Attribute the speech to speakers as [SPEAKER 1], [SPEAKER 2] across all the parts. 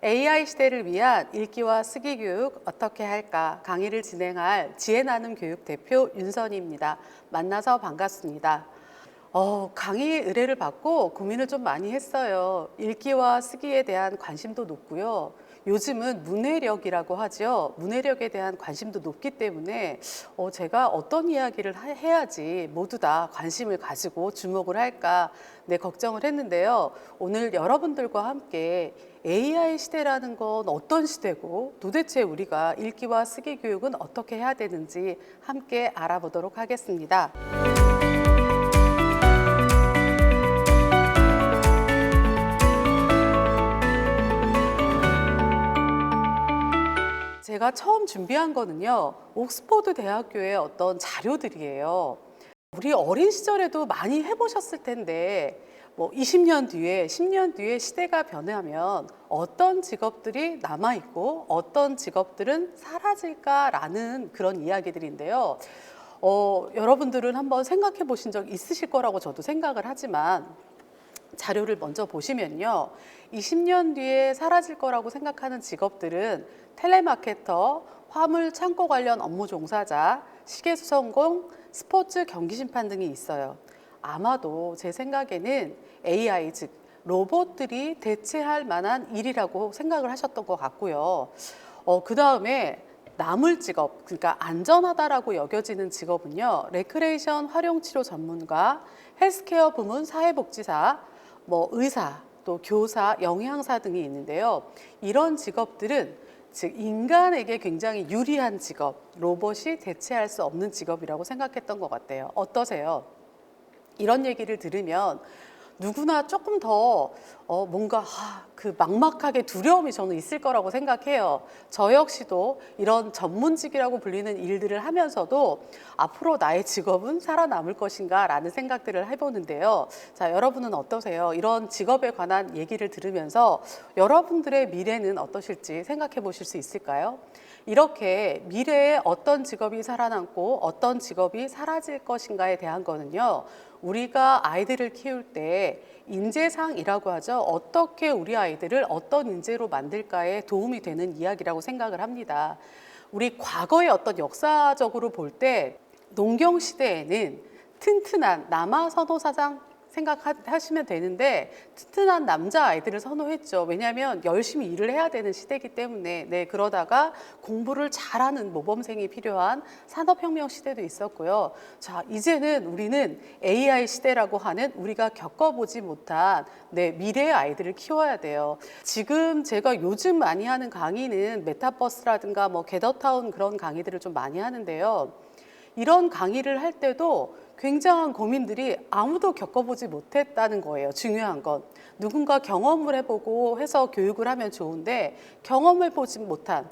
[SPEAKER 1] AI 시대를 위한 읽기와 쓰기 교육 어떻게 할까 강의를 진행할 지혜 나눔 교육 대표 윤선희입니다. 만나서 반갑습니다. 강의 의뢰를 받고 고민을 좀 많이 했어요. 읽기와 쓰기에 대한 관심도 높고요. 요즘은 문해력이라고 하죠. 문해력에 대한 관심도 높기 때문에 제가 어떤 이야기를 해야지 모두 다 관심을 가지고 주목을 할까 걱정을 했는데요. 오늘 여러분들과 함께 AI 시대라는 건 어떤 시대고 도대체 우리가 읽기와 쓰기 교육은 어떻게 해야 되는지 함께 알아보도록 하겠습니다. 제가 처음 준비한 거는요, 옥스퍼드 대학교의 어떤 자료들이에요. 우리 어린 시절에도 많이 해보셨을 텐데, 20년 뒤에, 10년 뒤에 시대가 변하면 어떤 직업들이 남아있고 어떤 직업들은 사라질까라는 그런 이야기들인데요. 여러분들은 한번 생각해 보신 적 있으실 거라고 저도 생각을 하지만, 자료를 먼저 보시면요. 20년 뒤에 사라질 거라고 생각하는 직업들은 텔레마케터, 화물 창고 관련 업무 종사자, 시계수선공, 스포츠 경기 심판 등이 있어요. 아마도 제 생각에는 AI, 즉 로봇들이 대체할 만한 일이라고 생각을 하셨던 것 같고요. 그 다음에 남을 직업, 그러니까 안전하다라고 여겨지는 직업은요. 레크레이션 활용치료 전문가, 헬스케어 부문 사회복지사, 의사, 또 교사, 영양사 등이 있는데요. 이런 직업들은 즉 인간에게 굉장히 유리한 직업, 로봇이 대체할 수 없는 직업이라고 생각했던 것 같아요. 어떠세요? 이런 얘기를 들으면 누구나 조금 더 뭔가 그 막막하게 두려움이 저는 있을 거라고 생각해요. 저 역시도 이런 전문직이라고 불리는 일들을 하면서도 앞으로 나의 직업은 살아남을 것인가 라는 생각들을 해보는데요. 자, 여러분은 어떠세요? 이런 직업에 관한 얘기를 들으면서 여러분들의 미래는 어떠실지 생각해 보실 수 있을까요? 이렇게 미래에 어떤 직업이 살아남고 어떤 직업이 사라질 것인가에 대한 거는요, 우리가 아이들을 키울 때 인재상이라고 하죠. 어떻게 우리 아이들을 어떤 인재로 만들까에 도움이 되는 이야기라고 생각을 합니다. 우리 과거의 어떤 역사적으로 볼 때 농경 시대에는 튼튼한 남아선호사상 생각하시면 되는데 튼튼한 남자아이들을 선호했죠. 왜냐하면 열심히 일을 해야 되는 시대이기 때문에. 그러다가 공부를 잘하는 모범생이 필요한 산업혁명 시대도 있었고요. 자, 이제는 우리는 AI 시대라고 하는 우리가 겪어보지 못한 미래의 아이들을 키워야 돼요. 지금 제가 요즘 많이 하는 강의는 메타버스라든가 게더타운 그런 강의들을 좀 많이 하는데요. 이런 강의를 할 때도 굉장한 고민들이 아무도 겪어보지 못했다는 거예요. 중요한 건 누군가 경험을 해보고 해서 교육을 하면 좋은데 경험해보지 못한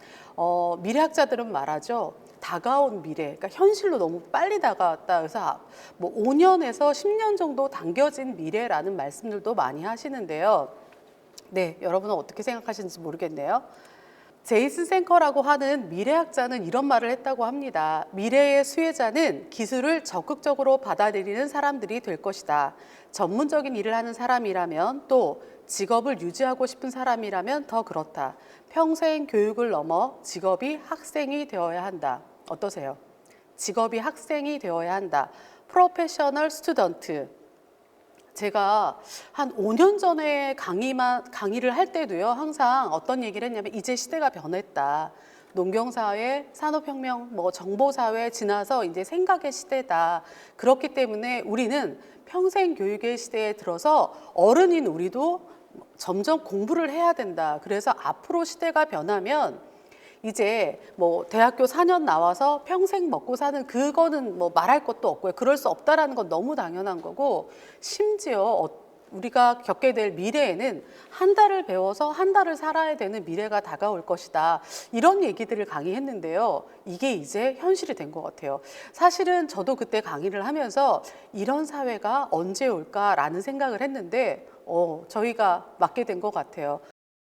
[SPEAKER 1] 미래학자들은 말하죠. 다가온 미래, 그러니까 현실로 너무 빨리 다가왔다. 그래서 5년에서 10년 정도 당겨진 미래라는 말씀들도 많이 하시는데요. 여러분은 어떻게 생각하시는지 모르겠네요. 제이슨 생커라고 하는 미래학자는 이런 말을 했다고 합니다. 미래의 수혜자는 기술을 적극적으로 받아들이는 사람들이 될 것이다. 전문적인 일을 하는 사람이라면 또 직업을 유지하고 싶은 사람이라면 더 그렇다. 평생 교육을 넘어 직업이 학생이 되어야 한다. 어떠세요? 직업이 학생이 되어야 한다. 프로페셔널 스튜던트. 제가 한 5년 전에 강의를 할 때도요, 항상 어떤 얘기를 했냐면, 이제 시대가 변했다. 농경사회, 산업혁명, 정보사회 지나서 이제 생각의 시대다. 그렇기 때문에 우리는 평생 교육의 시대에 들어서 어른인 우리도 점점 공부를 해야 된다. 그래서 앞으로 시대가 변하면 이제 대학교 4년 나와서 평생 먹고 사는 그거는 말할 것도 없고요. 그럴 수 없다라는 건 너무 당연한 거고, 심지어 우리가 겪게 될 미래에는 한 달을 배워서 한 달을 살아야 되는 미래가 다가올 것이다. 이런 얘기들을 강의했는데요. 이게 이제 현실이 된 것 같아요. 사실은 저도 그때 강의를 하면서 이런 사회가 언제 올까라는 생각을 했는데 저희가 맞게 된 것 같아요.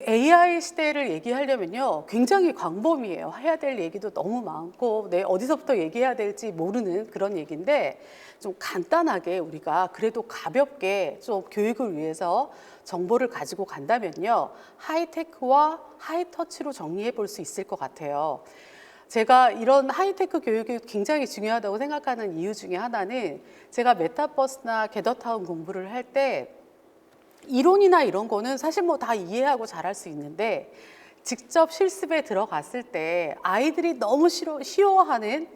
[SPEAKER 1] AI 시대를 얘기하려면요, 굉장히 광범위해요. 해야 될 얘기도 너무 많고, 어디서부터 얘기해야 될지 모르는 그런 얘기인데, 좀 간단하게 우리가 그래도 가볍게 좀 교육을 위해서 정보를 가지고 간다면요, 하이테크와 하이터치로 정리해 볼 수 있을 것 같아요. 제가 이런 하이테크 교육이 굉장히 중요하다고 생각하는 이유 중에 하나는, 제가 메타버스나 겟더타운 공부를 할 때 이론이나 이런 거는 사실 뭐 다 이해하고 잘할 수 있는데, 직접 실습에 들어갔을 때 아이들이 너무 쉬워하는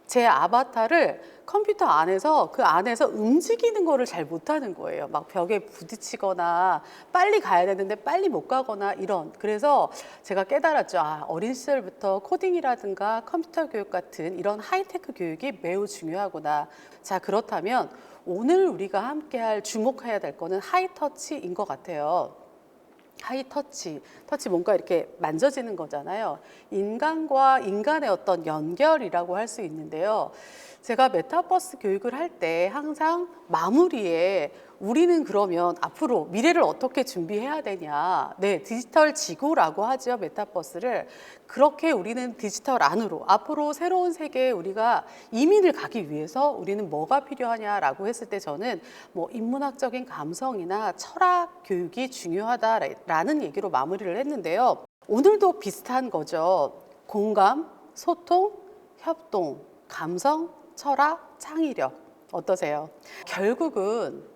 [SPEAKER 1] 제 아바타를 컴퓨터 안에서 그 안에서 움직이는 거를 잘 못하는 거예요. 막 벽에 부딪히거나 빨리 가야 되는데 빨리 못 가거나 이런. 그래서 제가 깨달았죠. 어린 시절부터 코딩이라든가 컴퓨터 교육 같은 이런 하이테크 교육이 매우 중요하구나. 자, 그렇다면 오늘 우리가 함께 주목해야 될 거는 하이터치인 것 같아요. 하이터치, 터치 뭔가 이렇게 만져지는 거잖아요. 인간과 인간의 어떤 연결이라고 할 수 있는데요. 제가 메타버스 교육을 할 때 항상 마무리에 우리는 그러면 앞으로 미래를 어떻게 준비해야 되냐. 디지털 지구라고 하죠, 메타버스를. 그렇게 우리는 디지털 안으로 앞으로 새로운 세계에 우리가 이민을 가기 위해서 우리는 뭐가 필요하냐라고 했을 때 저는 뭐 인문학적인 감성이나 철학 교육이 중요하다라는 얘기로 마무리를 했는데요. 오늘도 비슷한 거죠. 공감, 소통, 협동, 감성, 철학, 창의력. 어떠세요? 결국은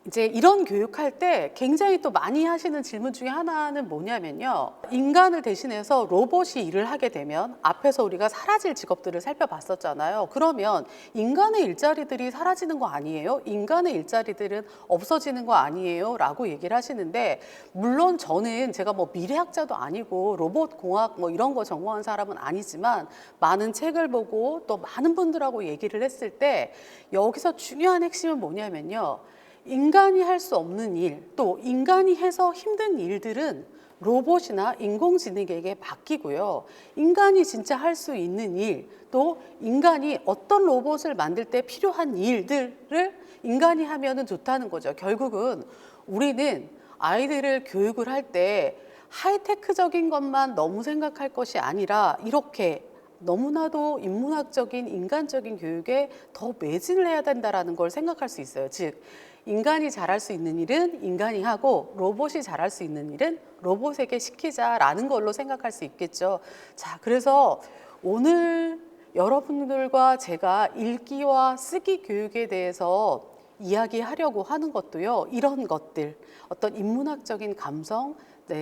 [SPEAKER 1] 이제 이런 교육할 때 굉장히 또 많이 하시는 질문 중에 하나는 뭐냐면요. 인간을 대신해서 로봇이 일을 하게 되면, 앞에서 우리가 사라질 직업들을 살펴봤었잖아요. 그러면 인간의 일자리들이 사라지는 거 아니에요? 인간의 일자리들은 없어지는 거 아니에요? 라고 얘기를 하시는데, 물론 저는 제가 뭐 미래학자도 아니고 로봇 공학 뭐 이런 거 전공한 사람은 아니지만, 많은 책을 보고 또 많은 분들하고 얘기를 했을 때 여기서 중요한 핵심은 뭐냐면요. 인간이 할 수 없는 일, 또 인간이 해서 힘든 일들은 로봇이나 인공지능에게 맡기고요. 인간이 진짜 할 수 있는 일, 또 인간이 어떤 로봇을 만들 때 필요한 일들을 인간이 하면은 좋다는 거죠. 결국은 우리는 아이들을 교육을 할 때 하이테크적인 것만 너무 생각할 것이 아니라, 이렇게 너무나도 인문학적인 인간적인 교육에 더 매진을 해야 된다는 걸 생각할 수 있어요. 즉, 인간이 잘할 수 있는 일은 인간이 하고, 로봇이 잘할 수 있는 일은 로봇에게 시키자라는 걸로 생각할 수 있겠죠. 자, 그래서 오늘 여러분들과 제가 읽기와 쓰기 교육에 대해서 이야기하려고 하는 것도요, 이런 것들, 어떤 인문학적인 감성,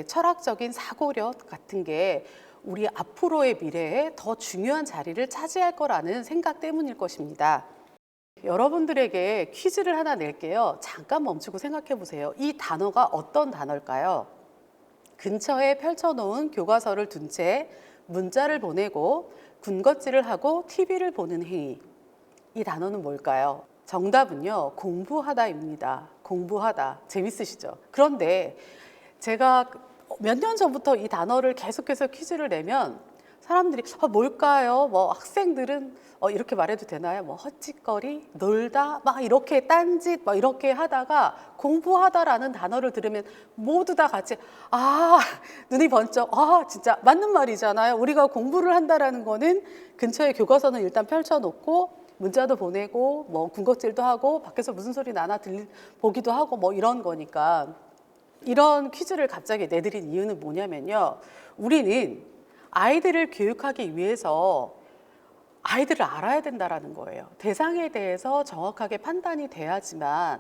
[SPEAKER 1] 철학적인 사고력 같은 게 우리 앞으로의 미래에 더 중요한 자리를 차지할 거라는 생각 때문일 것입니다. 여러분들에게 퀴즈를 하나 낼게요. 잠깐 멈추고 생각해 보세요. 이 단어가 어떤 단어일까요? 근처에 펼쳐놓은 교과서를 둔 채 문자를 보내고 군것질을 하고 TV를 보는 행위. 이 단어는 뭘까요? 정답은요, 공부하다입니다. 공부하다. 재밌으시죠? 그런데 제가 몇 년 전부터 이 단어를 계속해서 퀴즈를 내면 사람들이 뭘까요? 뭐 학생들은 이렇게 말해도 되나요? 뭐 헛짓거리, 놀다, 막 이렇게 딴짓, 막 이렇게 하다가 공부하다라는 단어를 들으면 모두 다 같이 눈이 번쩍, 진짜 맞는 말이잖아요. 우리가 공부를 한다라는 거는 근처에 교과서는 일단 펼쳐놓고 문자도 보내고 뭐 군것질도 하고 밖에서 무슨 소리 나나 보기도 하고 뭐 이런 거니까. 이런 퀴즈를 갑자기 내드린 이유는 뭐냐면요. 우리는 아이들을 교육하기 위해서 아이들을 알아야 된다라는 거예요. 대상에 대해서 정확하게 판단이 돼야지만,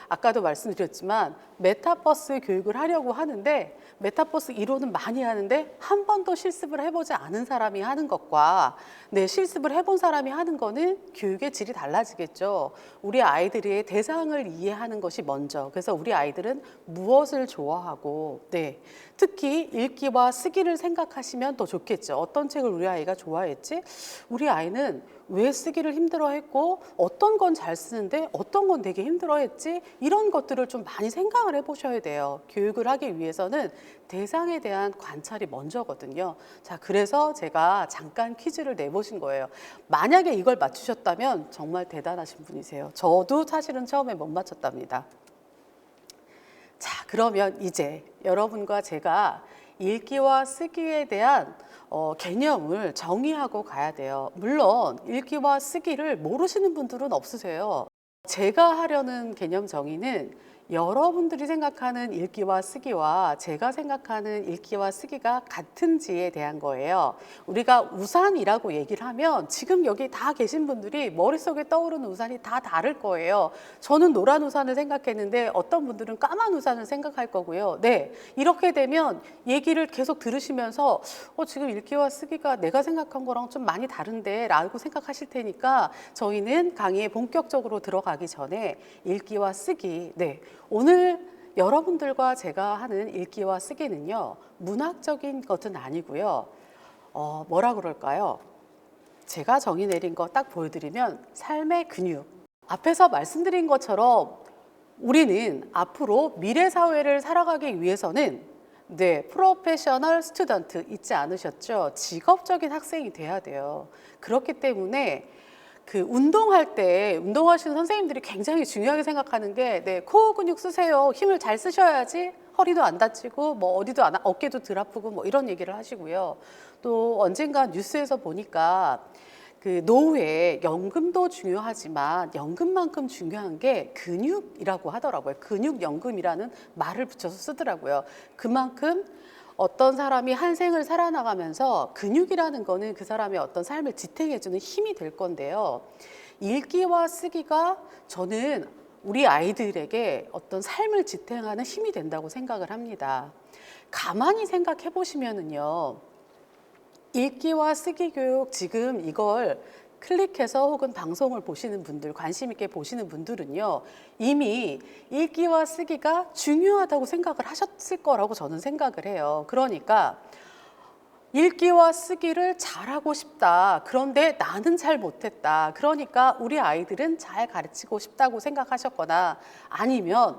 [SPEAKER 1] 아까도 말씀드렸지만 메타버스 교육을 하려고 하는데, 메타버스 이론은 많이 하는데 한 번도 실습을 해보지 않은 사람이 하는 것과 실습을 해본 사람이 하는 거는 교육의 질이 달라지겠죠. 우리 아이들의 대상을 이해하는 것이 먼저. 그래서 우리 아이들은 무엇을 좋아하고, 특히 읽기와 쓰기를 생각하시면 더 좋겠죠. 어떤 책을 우리 아이가 좋아했지? 우리 아이는 왜 쓰기를 힘들어했고, 어떤 건 잘 쓰는데 어떤 건 되게 힘들어했지? 이런 것들을 좀 많이 생각을 해보셔야 돼요. 교육을 하기 위해서는 대상에 대한 관찰이 먼저거든요. 자, 그래서 제가 잠깐 퀴즈를 내보신 거예요. 만약에 이걸 맞추셨다면 정말 대단하신 분이세요. 저도 사실은 처음에 못 맞췄답니다. 자, 그러면 이제 여러분과 제가 읽기와 쓰기에 대한 개념을 정의하고 가야 돼요. 물론 읽기와 쓰기를 모르시는 분들은 없으세요. 제가 하려는 개념 정의는 여러분들이 생각하는 읽기와 쓰기와 제가 생각하는 읽기와 쓰기가 같은지에 대한 거예요. 우리가 우산이라고 얘기를 하면 지금 여기 다 계신 분들이 머릿속에 떠오르는 우산이 다 다를 거예요. 저는 노란 우산을 생각했는데 어떤 분들은 까만 우산을 생각할 거고요. 네, 이렇게 되면 얘기를 계속 들으시면서 지금 읽기와 쓰기가 내가 생각한 거랑 좀 많이 다른데 라고 생각하실 테니까 저희는 강의에 본격적으로 들어가기 전에 읽기와 쓰기, 네, 오늘 여러분들과 제가 하는 읽기와 쓰기는요, 문학적인 것은 아니고요. 뭐라 그럴까요? 제가 정의 내린 거 딱 보여드리면 삶의 근육. 앞에서 말씀드린 것처럼 우리는 앞으로 미래 사회를 살아가기 위해서는 프로페셔널 스튜던트 잊지 않으셨죠? 직업적인 학생이 돼야 돼요. 그렇기 때문에 운동할 때 운동하시는 선생님들이 굉장히 중요하게 생각하는 게 코어 근육 쓰세요. 힘을 잘 쓰셔야지 허리도 안 다치고 어디도 어깨도 덜 아프고 이런 얘기를 하시고요. 또 언젠가 뉴스에서 보니까 노후에 연금도 중요하지만 연금만큼 중요한 게 근육이라고 하더라고요. 근육연금이라는 말을 붙여서 쓰더라고요. 그만큼 어떤 사람이 한 생을 살아나가면서 근육이라는 거는 그 사람의 어떤 삶을 지탱해주는 힘이 될 건데요. 읽기와 쓰기가 저는 우리 아이들에게 어떤 삶을 지탱하는 힘이 된다고 생각을 합니다. 가만히 생각해 보시면은요. 읽기와 쓰기 교육 지금 이걸 클릭해서 혹은 방송을 보시는 분들, 관심 있게 보시는 분들은요, 이미 읽기와 쓰기가 중요하다고 생각을 하셨을 거라고 저는 생각을 해요. 그러니까 읽기와 쓰기를 잘하고 싶다. 그런데 나는 잘 못했다. 그러니까 우리 아이들은 잘 가르치고 싶다고 생각하셨거나 아니면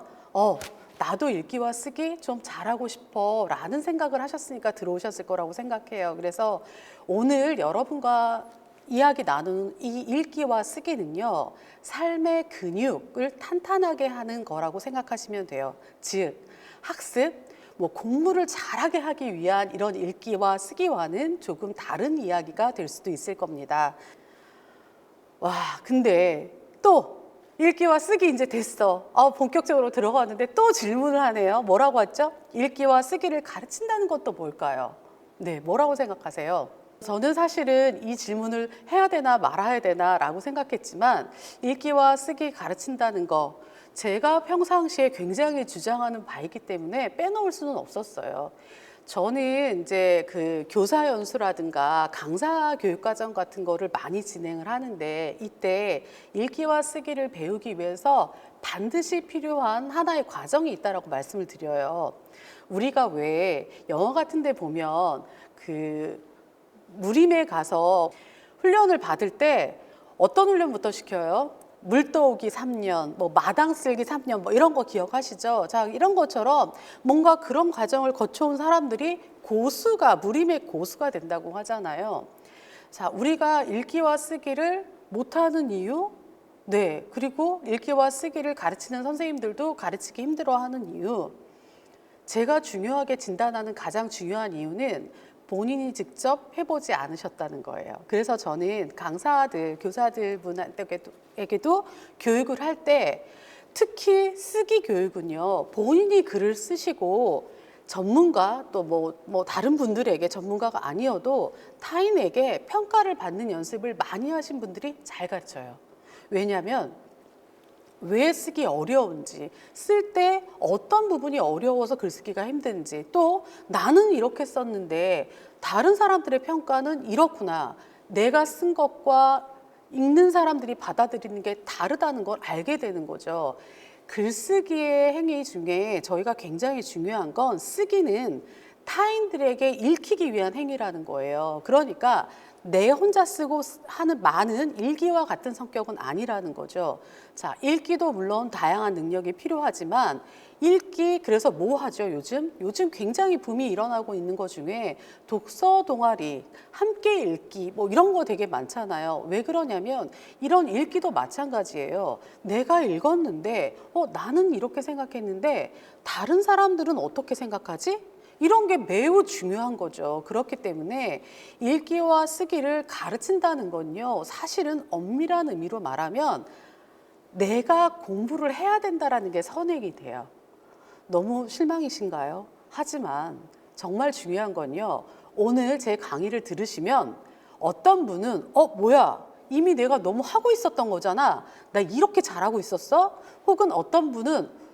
[SPEAKER 1] 나도 읽기와 쓰기 좀 잘하고 싶어 라는 생각을 하셨으니까 들어오셨을 거라고 생각해요. 그래서 오늘 여러분과 이야기 나누는 이 읽기와 쓰기는요, 삶의 근육을 탄탄하게 하는 거라고 생각하시면 돼요. 즉, 학습, 공부를 잘하게 하기 위한 이런 읽기와 쓰기와는 조금 다른 이야기가 될 수도 있을 겁니다. 와, 근데 또 읽기와 쓰기 이제 됐어. 본격적으로 들어가는데 또 질문을 하네요. 뭐라고 했죠? 읽기와 쓰기를 가르친다는 것도 뭘까요? 네, 뭐라고 생각하세요? 저는 사실은 이 질문을 해야 되나 말아야 되나 라고 생각했지만 읽기와 쓰기 가르친다는 거 제가 평상시에 굉장히 주장하는 바이기 때문에 빼놓을 수는 없었어요. 저는 이제 교사 연수라든가 강사 교육과정 같은 거를 많이 진행을 하는데 이때 읽기와 쓰기를 배우기 위해서 반드시 필요한 하나의 과정이 있다라고 말씀을 드려요. 우리가 왜 영화 같은 데 보면 무림에 가서 훈련을 받을 때 어떤 훈련부터 시켜요? 물 떠오기 3년, 마당 쓸기 3년, 이런 거 기억하시죠? 자, 이런 것처럼 뭔가 그런 과정을 거쳐온 사람들이 무림의 고수가 된다고 하잖아요. 자, 우리가 읽기와 쓰기를 못하는 이유? 네, 그리고 읽기와 쓰기를 가르치는 선생님들도 가르치기 힘들어하는 이유. 제가 중요하게 진단하는 가장 중요한 이유는 본인이 직접 해보지 않으셨다는 거예요. 그래서 저는 강사들, 교사들 분에게도 교육을 할 때 특히 쓰기 교육은요, 본인이 글을 쓰시고 전문가 또 다른 분들에게 전문가가 아니어도 타인에게 평가를 받는 연습을 많이 하신 분들이 잘 가르쳐요. 왜냐하면 왜 쓰기 어려운지, 쓸 때 어떤 부분이 어려워서 글쓰기가 힘든지, 또 나는 이렇게 썼는데 다른 사람들의 평가는 이렇구나. 내가 쓴 것과 읽는 사람들이 받아들이는 게 다르다는 걸 알게 되는 거죠. 글쓰기의 행위 중에 저희가 굉장히 중요한 건 쓰기는 타인들에게 읽히기 위한 행위라는 거예요. 그러니까 내 혼자 쓰고 하는 많은 일기와 같은 성격은 아니라는 거죠. 자, 읽기도 물론 다양한 능력이 필요하지만 읽기, 그래서 뭐 하죠, 요즘? 요즘 굉장히 붐이 일어나고 있는 것 중에 독서 동아리, 함께 읽기, 뭐 이런 거 되게 많잖아요. 왜 그러냐면 이런 읽기도 마찬가지예요. 내가 읽었는데, 나는 이렇게 생각했는데 다른 사람들은 어떻게 생각하지? 이런 게 매우 중요한 거죠. 그렇기 때문에 읽기와 쓰기를 가르친다는 건요, 사실은 엄밀한 의미로 말하면 내가 공부를 해야 된다라는 게 선행이 돼요. 너무 실망이신가요? 하지만 정말 중요한 건요, 오늘 제 강의를 들으시면 어떤 분은 뭐야, 이미 내가 너무 하고 있었던 거잖아, 나 이렇게 잘하고 있었어? 혹은 어떤 분은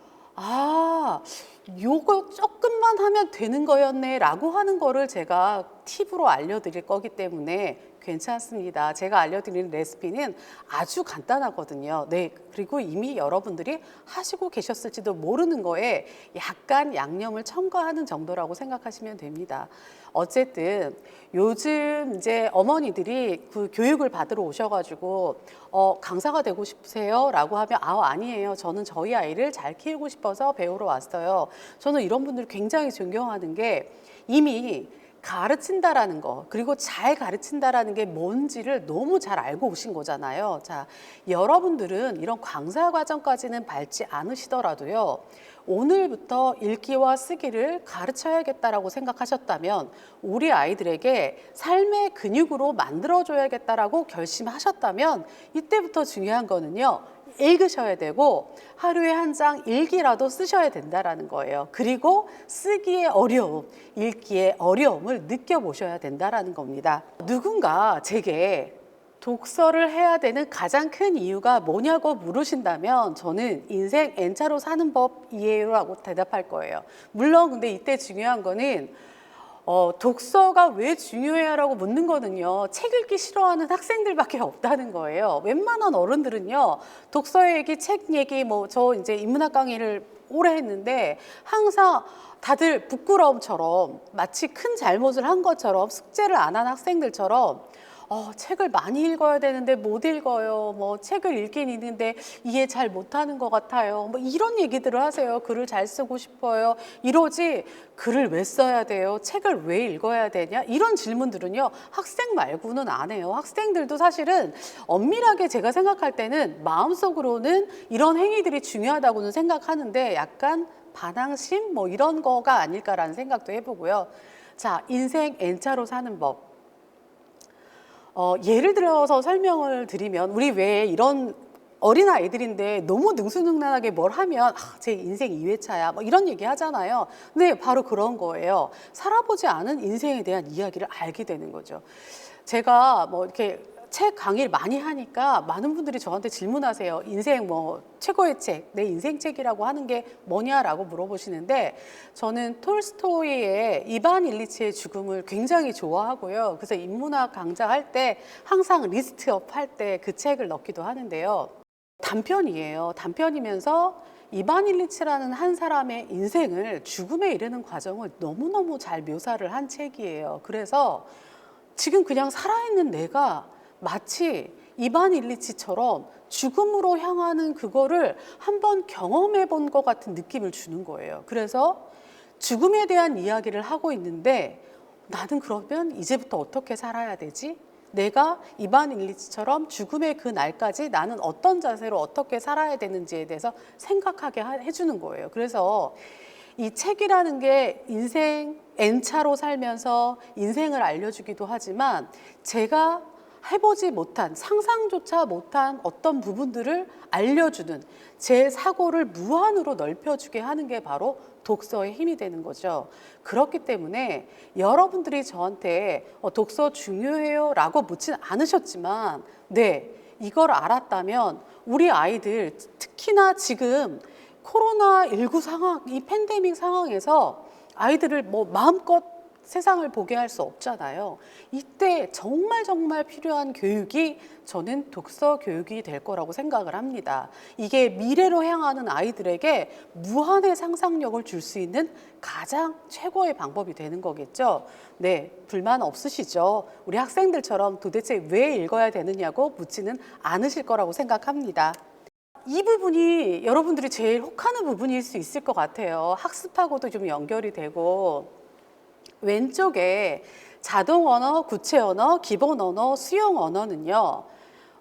[SPEAKER 1] 요거 조금만 하면 되는 거였네 라고 하는 거를 제가 팁으로 알려드릴 거기 때문에 괜찮습니다. 제가 알려드리는 레시피는 아주 간단하거든요. 네, 그리고 이미 여러분들이 하시고 계셨을지도 모르는 거에 약간 양념을 첨가하는 정도라고 생각하시면 됩니다. 어쨌든 요즘 이제 어머니들이 그 교육을 받으러 오셔가지고 강사가 되고 싶으세요? 라고 하면 아니에요. 저는 저희 아이를 잘 키우고 싶어서 배우러 왔어요. 저는 이런 분들 굉장히 존경하는 게 이미 가르친다라는 거, 그리고 잘 가르친다라는 게 뭔지를 너무 잘 알고 오신 거잖아요. 자, 여러분들은 이런 강사 과정까지는 밟지 않으시더라도요, 오늘부터 읽기와 쓰기를 가르쳐야겠다라고 생각하셨다면 우리 아이들에게 삶의 근육으로 만들어줘야겠다라고 결심하셨다면 이때부터 중요한 거는요, 읽으셔야 되고 하루에 한 장 일기라도 쓰셔야 된다라는 거예요. 그리고 쓰기의 어려움, 읽기의 어려움을 느껴보셔야 된다라는 겁니다. 누군가 제게 독서를 해야 되는 가장 큰 이유가 뭐냐고 물으신다면 저는 인생 N차로 사는 법이에요 라고 대답할 거예요. 물론 근데 이때 중요한 거는 독서가 왜 중요해요? 라고 묻는 거는요, 책 읽기 싫어하는 학생들밖에 없다는 거예요. 웬만한 어른들은요, 독서 얘기, 책 얘기, 저 이제 인문학 강의를 오래 했는데 항상 다들 부끄러움처럼 마치 큰 잘못을 한 것처럼 숙제를 안 한 학생들처럼 책을 많이 읽어야 되는데 못 읽어요. 책을 읽긴 읽는데 이해 잘 못하는 것 같아요. 이런 얘기들을 하세요. 글을 잘 쓰고 싶어요. 이러지 글을 왜 써야 돼요? 책을 왜 읽어야 되냐? 이런 질문들은요, 학생 말고는 안 해요. 학생들도 사실은 엄밀하게 제가 생각할 때는 마음속으로는 이런 행위들이 중요하다고는 생각하는데 약간 반항심? 이런 거가 아닐까라는 생각도 해보고요. 자, 인생 N차로 사는 법. 예를 들어서 설명을 드리면 우리 왜 이런 어린아이들인데 너무 능수능란하게 뭘 하면 제 인생 2회차야 이런 얘기 하잖아요. 근데 바로 그런 거예요. 살아보지 않은 인생에 대한 이야기를 알게 되는 거죠. 제가 이렇게 책 강의를 많이 하니까 많은 분들이 저한테 질문하세요. 인생 최고의 책, 내 인생 책이라고 하는 게 뭐냐라고 물어보시는데 저는 톨스토이의 이반 일리치의 죽음을 굉장히 좋아하고요. 그래서 인문학 강좌할 때 항상 리스트업 할 때 그 책을 넣기도 하는데요. 단편이에요. 단편이면서 이반 일리치라는 한 사람의 인생을 죽음에 이르는 과정을 너무너무 잘 묘사를 한 책이에요. 그래서 지금 그냥 살아있는 내가 마치 이반 일리치처럼 죽음으로 향하는 그거를 한번 경험해 본 것 같은 느낌을 주는 거예요. 그래서 죽음에 대한 이야기를 하고 있는데 나는 그러면 이제부터 어떻게 살아야 되지? 내가 이반 일리치처럼 죽음의 그 날까지 나는 어떤 자세로 어떻게 살아야 되는지에 대해서 생각하게 해주는 거예요. 그래서 이 책이라는 게 인생 N차로 살면서 인생을 알려주기도 하지만 제가 해보지 못한, 상상조차 못한 어떤 부분들을 알려주는, 제 사고를 무한으로 넓혀주게 하는 게 바로 독서의 힘이 되는 거죠. 그렇기 때문에 여러분들이 저한테 독서 중요해요? 라고 묻진 않으셨지만 네, 이걸 알았다면 우리 아이들, 특히나 지금 코로나19 상황, 이 팬데믹 상황에서 아이들을 마음껏 세상을 보게 할 수 없잖아요. 이때 정말 정말 필요한 교육이 저는 독서 교육이 될 거라고 생각을 합니다. 이게 미래로 향하는 아이들에게 무한의 상상력을 줄 수 있는 가장 최고의 방법이 되는 거겠죠. 네, 불만 없으시죠? 우리 학생들처럼 도대체 왜 읽어야 되느냐고 묻지는 않으실 거라고 생각합니다. 이 부분이 여러분들이 제일 혹하는 부분일 수 있을 것 같아요. 학습하고도 좀 연결이 되고, 왼쪽에 자동 언어, 구체 언어, 기본 언어, 수용 언어는요,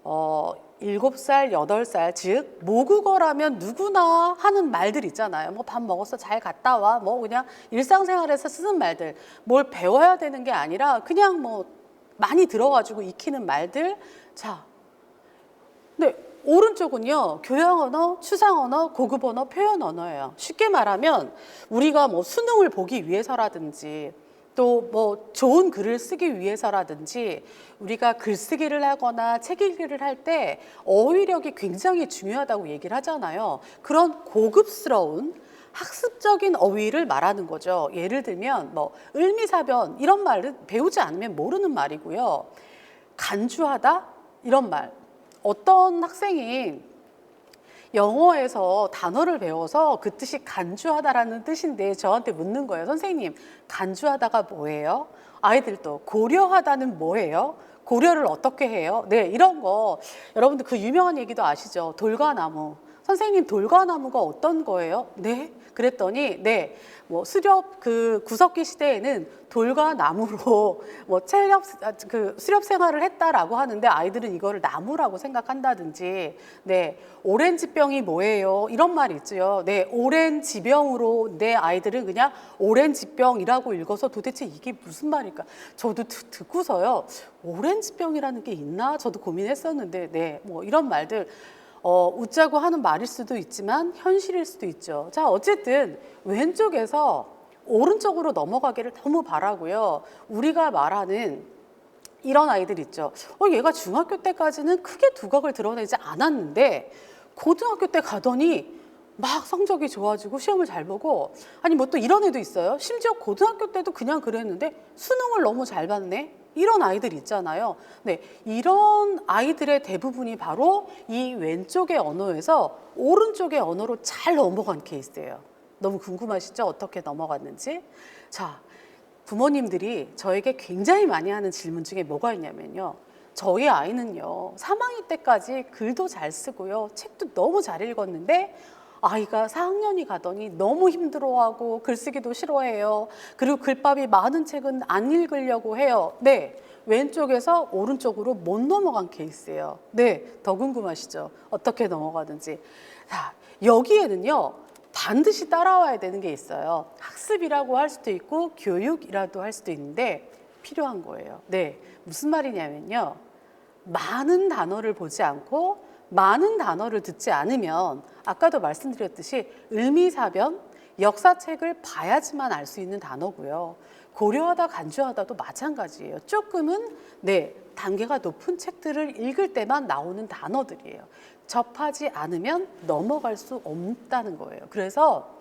[SPEAKER 1] 7살, 8살, 즉 모국어라면 누구나 하는 말들 있잖아요. 뭐 밥 먹었어, 잘 갔다 와, 뭐 그냥 일상생활에서 쓰는 말들, 뭘 배워야 되는 게 아니라 그냥 뭐 많이 들어가지고 익히는 말들. 자, 네, 오른쪽은요, 교양 언어, 추상 언어, 고급 언어, 표현 언어예요. 쉽게 말하면 우리가 뭐 수능을 보기 위해서라든지 또 뭐 좋은 글을 쓰기 위해서라든지 우리가 글쓰기를 하거나 책 읽기를 할 때 어휘력이 굉장히 중요하다고 얘기를 하잖아요. 그런 고급스러운 학습적인 어휘를 말하는 거죠. 예를 들면 뭐 을미사변 이런 말은 배우지 않으면 모르는 말이고요. 간주하다 이런 말. 어떤 학생이 영어에서 단어를 배워서 그 뜻이 간주하다라는 뜻인데 저한테 묻는 거예요. 선생님, 간주하다가 뭐예요? 아이들도 고려하다는 뭐예요? 고려를 어떻게 해요? 네, 이런 거 여러분들 그 유명한 얘기도 아시죠? 돌과나무. 선생님, 돌과나무가 어떤 거예요? 네? 그랬더니 네, 뭐 수렵 그 구석기 시대에는 돌과 나무로 뭐 수렵 생활을 했다라고 하는데 아이들은 이거를 나무라고 생각한다든지, 네, 오렌지병이 뭐예요? 이런 말이 있죠. 네, 오렌지병으로 내 아이들은 그냥 오렌지병이라고 읽어서 도대체 이게 무슨 말일까? 저도 듣고서요, 오렌지병이라는 게 있나? 저도 고민했었는데, 네, 뭐 이런 말들. 웃자고 하는 말일 수도 있지만 현실일 수도 있죠. 자, 어쨌든 왼쪽에서 오른쪽으로 넘어가기를 너무 바라고요. 우리가 말하는 이런 아이들 있죠. 얘가 중학교 때까지는 크게 두각을 드러내지 않았는데 고등학교 때 가더니 막 성적이 좋아지고 시험을 잘 보고, 아니 뭐 또 이런 애도 있어요. 심지어 고등학교 때도 그냥 그랬는데 수능을 너무 잘 봤네. 이런 아이들 있잖아요. 네, 이런 아이들의 대부분이 바로 이 왼쪽의 언어에서 오른쪽의 언어로 잘 넘어간 케이스예요. 너무 궁금하시죠? 어떻게 넘어갔는지. 자, 부모님들이 저에게 굉장히 많이 하는 질문 중에 뭐가 있냐면요. 저희 아이는요, 3학년 때까지 글도 잘 쓰고요, 책도 너무 잘 읽었는데 아이가 4학년이 가더니 너무 힘들어하고 글쓰기도 싫어해요. 그리고 글밥이 많은 책은 안 읽으려고 해요. 네, 왼쪽에서 오른쪽으로 못 넘어간 케이스예요. 네, 더 궁금하시죠? 어떻게 넘어가든지. 자, 여기에는요, 반드시 따라와야 되는 게 있어요. 학습이라고 할 수도 있고 교육이라도 할 수도 있는데 필요한 거예요. 네, 무슨 말이냐면요, 많은 단어를 보지 않고 많은 단어를 듣지 않으면 아까도 말씀드렸듯이 을미사변, 역사책을 봐야지만 알 수 있는 단어고요. 고려하다, 간주하다도 마찬가지예요. 조금은 네, 단계가 높은 책들을 읽을 때만 나오는 단어들이에요. 접하지 않으면 넘어갈 수 없다는 거예요. 그래서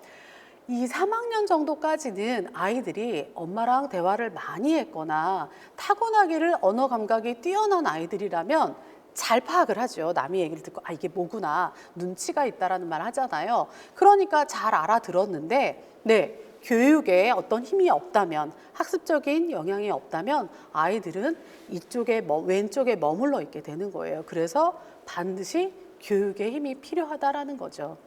[SPEAKER 1] 이 3학년 정도까지는 아이들이 엄마랑 대화를 많이 했거나 타고나기를 언어 감각이 뛰어난 아이들이라면 잘 파악을 하죠. 남의 얘기를 듣고 이게 뭐구나, 눈치가 있다라는 말 하잖아요. 그러니까 잘 알아들었는데, 네, 교육에 어떤 힘이 없다면, 학습적인 영향이 없다면 아이들은 이쪽에 왼쪽에 머물러 있게 되는 거예요. 그래서 반드시 교육의 힘이 필요하다라는 거죠.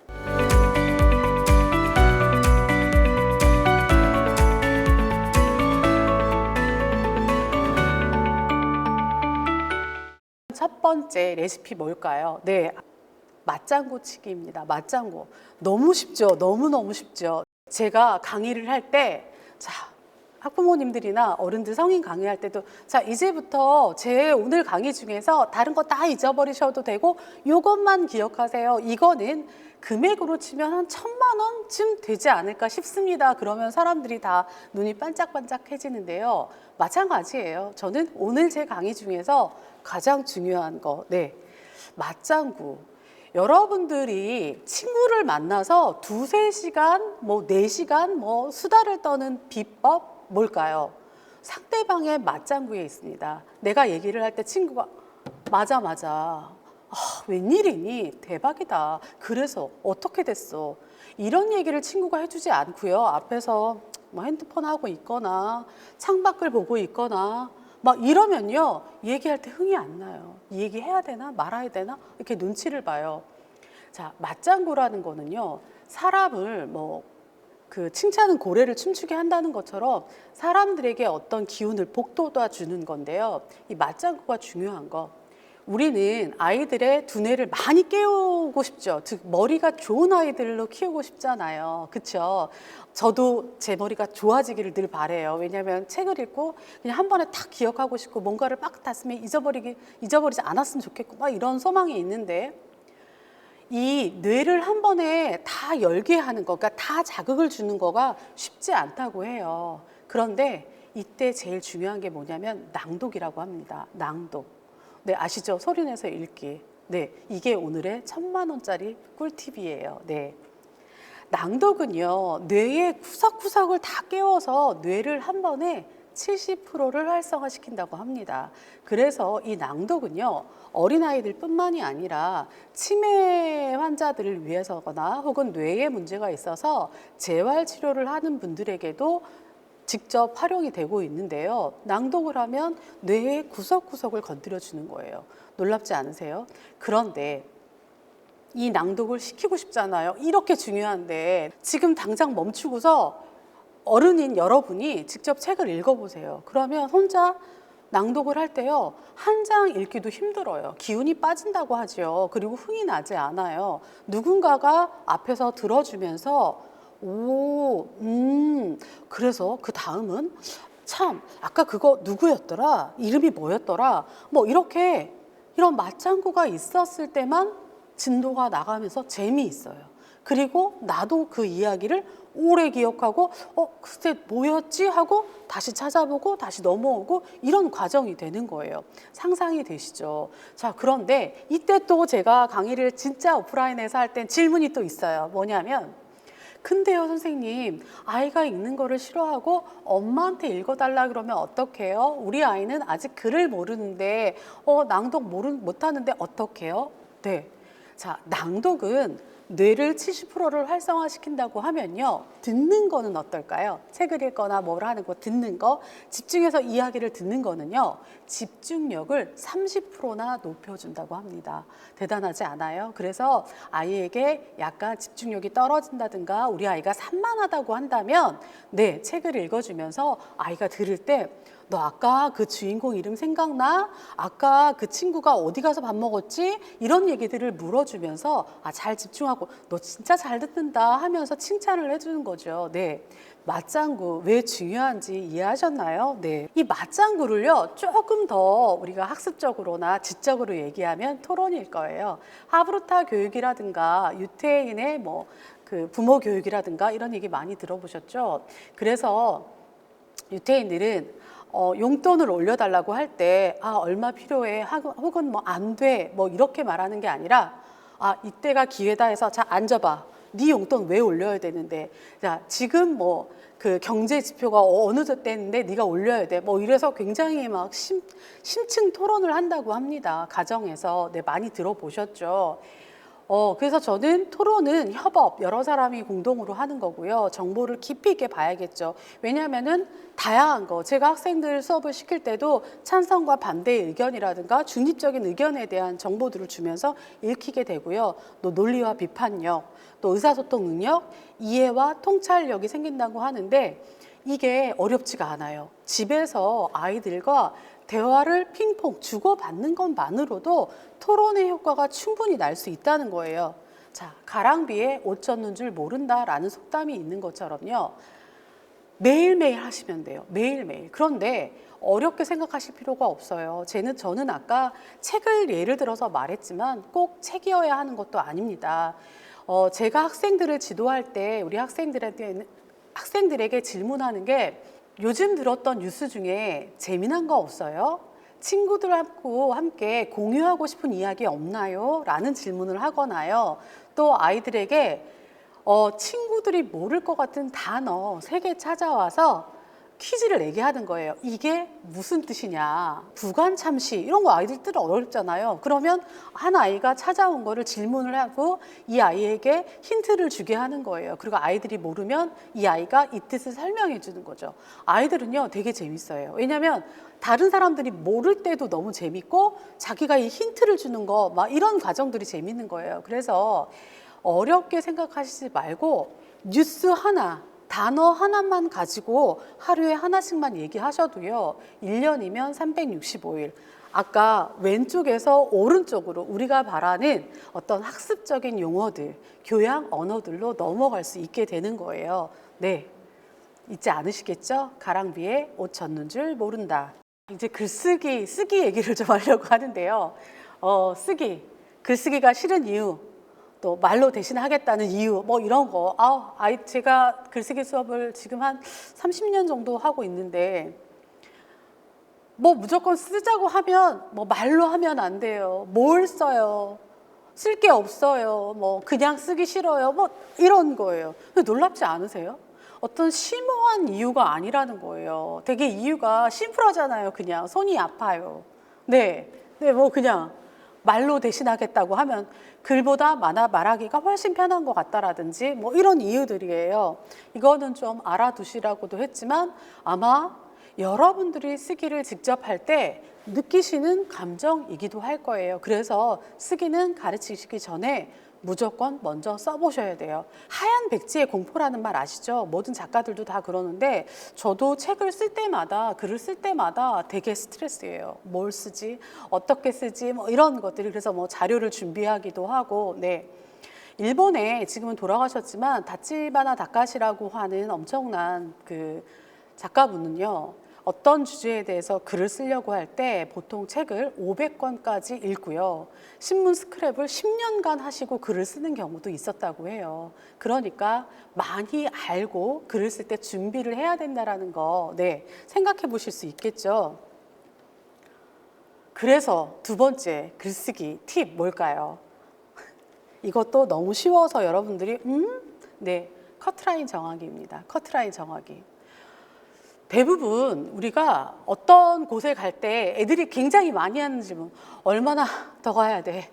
[SPEAKER 1] 첫 번째 레시피 뭘까요? 네, 맞장구 치기입니다. 맞장구. 너무 쉽죠? 너무너무 쉽죠? 제가 강의를 할 때, 자, 학부모님들이나 어른들 성인 강의할 때도, 자, 이제부터 제 오늘 강의 중에서 다른 거 다 잊어버리셔도 되고 이것만 기억하세요. 이거는 금액으로 치면 한 1,000만 원쯤 되지 않을까 싶습니다. 그러면 사람들이 다 눈이 반짝반짝해지는데요. 마찬가지예요. 저는 오늘 제 강의 중에서 가장 중요한 거, 네, 맞장구. 여러분들이 친구를 만나서 2-3시간, 4시간 수다를 떠는 비법 뭘까요? 상대방의 맞장구에 있습니다. 내가 얘기를 할 때 친구가 맞아, 맞아. 아, 웬일이니? 대박이다. 그래서 어떻게 됐어? 이런 얘기를 친구가 해주지 않고요. 앞에서 뭐 핸드폰 하고 있거나 창밖을 보고 있거나 막 이러면요. 얘기할 때 흥이 안 나요. 얘기해야 되나 말아야 되나 이렇게 눈치를 봐요. 자, 맞장구라는 거는요. 사람을 그 칭찬은 고래를 춤추게 한다는 것처럼 사람들에게 어떤 기운을 북돋아 주는 건데요. 이 맞장구가 중요한 거. 우리는 아이들의 두뇌를 많이 깨우고 싶죠. 즉 머리가 좋은 아이들로 키우고 싶잖아요. 그렇죠? 저도 제 머리가 좋아지기를 늘 바래요. 왜냐하면 책을 읽고 그냥 한 번에 탁 기억하고 싶고 뭔가를 빡 땄으면 잊어버리지 않았으면 좋겠고 막 이런 소망이 있는데 이 뇌를 한 번에 다 열게 하는 거, 그러니까 다 자극을 주는 거가 쉽지 않다고 해요. 그런데 이때 제일 중요한 게 뭐냐면 낭독이라고 합니다. 낭독. 네, 아시죠? 소리내서 읽기. 네, 이게 오늘의 1,000만 원짜리 꿀팁이에요. 네. 낭독은요, 뇌의 구석구석을 다 깨워서 뇌를 한 번에 70%를 활성화시킨다고 합니다. 그래서 이 낭독은요, 어린아이들 뿐만이 아니라 치매 환자들을 위해서거나 혹은 뇌에 문제가 있어서 재활치료를 하는 분들에게도 직접 활용이 되고 있는데요. 낭독을 하면 뇌의 구석구석을 건드려 주는 거예요. 놀랍지 않으세요? 그런데 이 낭독을 시키고 싶잖아요. 이렇게 중요한데 지금 당장 멈추고서 어른인 여러분이 직접 책을 읽어보세요. 그러면 혼자 낭독을 할 때요. 한 장 읽기도 힘들어요. 기운이 빠진다고 하죠. 그리고 흥이 나지 않아요. 누군가가 앞에서 들어주면서 그래서 그 다음은 참 아까 그거 누구였더라? 이름이 뭐였더라? 뭐 이렇게 이런 맞장구가 있었을 때만 진도가 나가면서 재미있어요. 그리고 나도 그 이야기를 오래 기억하고 그때 뭐였지? 하고 다시 찾아보고 다시 넘어오고 이런 과정이 되는 거예요. 상상이 되시죠? 자, 그런데 이때 또 제가 강의를 진짜 오프라인에서 할 땐 질문이 또 있어요. 뭐냐면 근데요 선생님, 아이가 읽는 거를 싫어하고 엄마한테 읽어달라 그러면 어떡해요? 우리 아이는 아직 글을 모르는데 낭독 못하는데 어떡해요? 네. 자, 낭독은 뇌를 70%를 활성화시킨다고 하면요. 듣는 거는 어떨까요? 책을 읽거나 뭘 하는 거, 듣는 거, 집중해서 이야기를 듣는 거는요. 집중력을 30%나 높여준다고 합니다. 대단하지 않아요? 그래서 아이에게 약간 집중력이 떨어진다든가 우리 아이가 산만하다고 한다면 네, 책을 읽어주면서 아이가 들을 때 너 아까 그 주인공 이름 생각나? 아까 그 친구가 어디 가서 밥 먹었지? 이런 얘기들을 물어주면서 잘 집중하고 너 진짜 잘 듣는다 하면서 칭찬을 해주는 거죠. 네. 맞장구 왜 중요한지 이해하셨나요? 네. 이 맞장구를요, 조금 더 우리가 학습적으로나 지적으로 얘기하면 토론일 거예요. 하브루타 교육이라든가 유태인의 그 부모 교육이라든가 이런 얘기 많이 들어보셨죠? 그래서 유태인들은 용돈을 올려달라고 할 때 얼마 필요해 혹은 안 돼 이렇게 말하는 게 아니라 이때가 기회다 해서 자 앉아봐. 네 용돈 왜 올려야 되는데 자 지금 그 경제 지표가 어느 때인데 네가 올려야 돼 이래서 굉장히 막 심층 토론을 한다고 합니다. 가정에서. 네, 많이 들어보셨죠. 그래서 저는 토론은 협업, 여러 사람이 공동으로 하는 거고요. 정보를 깊이 있게 봐야겠죠. 왜냐하면은 다양한 거, 제가 학생들 수업을 시킬 때도 찬성과 반대의 의견이라든가 중립적인 의견에 대한 정보들을 주면서 읽히게 되고요. 또 논리와 비판력, 또 의사소통 능력, 이해와 통찰력이 생긴다고 하는데 이게 어렵지가 않아요. 집에서 아이들과 대화를 핑퐁 주고받는 것만으로도 토론의 효과가 충분히 날 수 있다는 거예요. 자, 가랑비에 옷 젖는 줄 모른다라는 속담이 있는 것처럼요. 매일매일 하시면 돼요. 매일매일. 그런데 어렵게 생각하실 필요가 없어요. 저는 아까 책을 예를 들어서 말했지만 꼭 책이어야 하는 것도 아닙니다. 제가 학생들을 지도할 때 우리 학생들에게 질문하는 게 요즘 들었던 뉴스 중에 재미난 거 없어요? 친구들하고 함께 공유하고 싶은 이야기 없나요? 라는 질문을 하거나요. 또 아이들에게 친구들이 모를 것 같은 단어 3개 찾아와서 퀴즈를 내게 하는 거예요. 이게 무슨 뜻이냐. 부관참시 이런 거 아이들 뜻 어렵잖아요. 그러면 한 아이가 찾아온 거를 질문을 하고 이 아이에게 힌트를 주게 하는 거예요. 그리고 아이들이 모르면 이 아이가 이 뜻을 설명해 주는 거죠. 아이들은요 되게 재밌어요. 왜냐하면 다른 사람들이 모를 때도 너무 재밌고 자기가 이 힌트를 주는 거 막 이런 과정들이 재밌는 거예요. 그래서 어렵게 생각하시지 말고 뉴스 하나, 단어 하나만 가지고 하루에 하나씩만 얘기하셔도요. 1년이면 365일. 아까 왼쪽에서 오른쪽으로 우리가 바라는 어떤 학습적인 용어들, 교양 언어들로 넘어갈 수 있게 되는 거예요. 네, 잊지 않으시겠죠? 가랑비에 옷 젖는 줄 모른다. 이제 글쓰기, 쓰기 얘기를 좀 하려고 하는데요. 글쓰기가 싫은 이유, 또 말로 대신하겠다는 이유, 뭐 이런 거. 제가 글쓰기 수업을 지금 한 30년 정도 하고 있는데, 뭐 무조건 쓰자고 하면, 뭐 말로 하면 안 돼요. 뭘 써요? 쓸 게 없어요. 뭐 그냥 쓰기 싫어요. 뭐 이런 거예요. 근데 놀랍지 않으세요? 어떤 심오한 이유가 아니라는 거예요. 되게 이유가 심플하잖아요. 그냥 손이 아파요. 네, 뭐 그냥 말로 대신하겠다고 하면 글보다 말하기가 훨씬 편한 것 같다라든지 뭐 이런 이유들이에요. 이거는 좀 알아두시라고도 했지만 아마 여러분들이 쓰기를 직접 할 때 느끼시는 감정이기도 할 거예요. 그래서 쓰기는 가르치시기 전에 무조건 먼저 써보셔야 돼요. 하얀 백지의 공포라는 말 아시죠? 모든 작가들도 다 그러는데 저도 책을 쓸 때마다 글을 쓸 때마다 되게 스트레스예요. 뭘 쓰지? 어떻게 쓰지? 뭐 이런 것들이 그래서 뭐 자료를 준비하기도 하고 네. 일본에 지금은 돌아가셨지만 다치바나 다카시라고 하는 엄청난 그 작가분은요. 어떤 주제에 대해서 글을 쓰려고 할 때 보통 책을 500권까지 읽고요. 신문 스크랩을 10년간 하시고 글을 쓰는 경우도 있었다고 해요. 그러니까 많이 알고 글을 쓸 때 준비를 해야 된다는 거 네, 생각해 보실 수 있겠죠. 그래서 두 번째 글쓰기 팁 뭘까요? 이것도 너무 쉬워서 여러분들이 네, 커트라인 정하기입니다. 커트라인 정하기. 대부분 우리가 어떤 곳에 갈 때 애들이 굉장히 많이 하는 질문, 얼마나 더 가야 돼?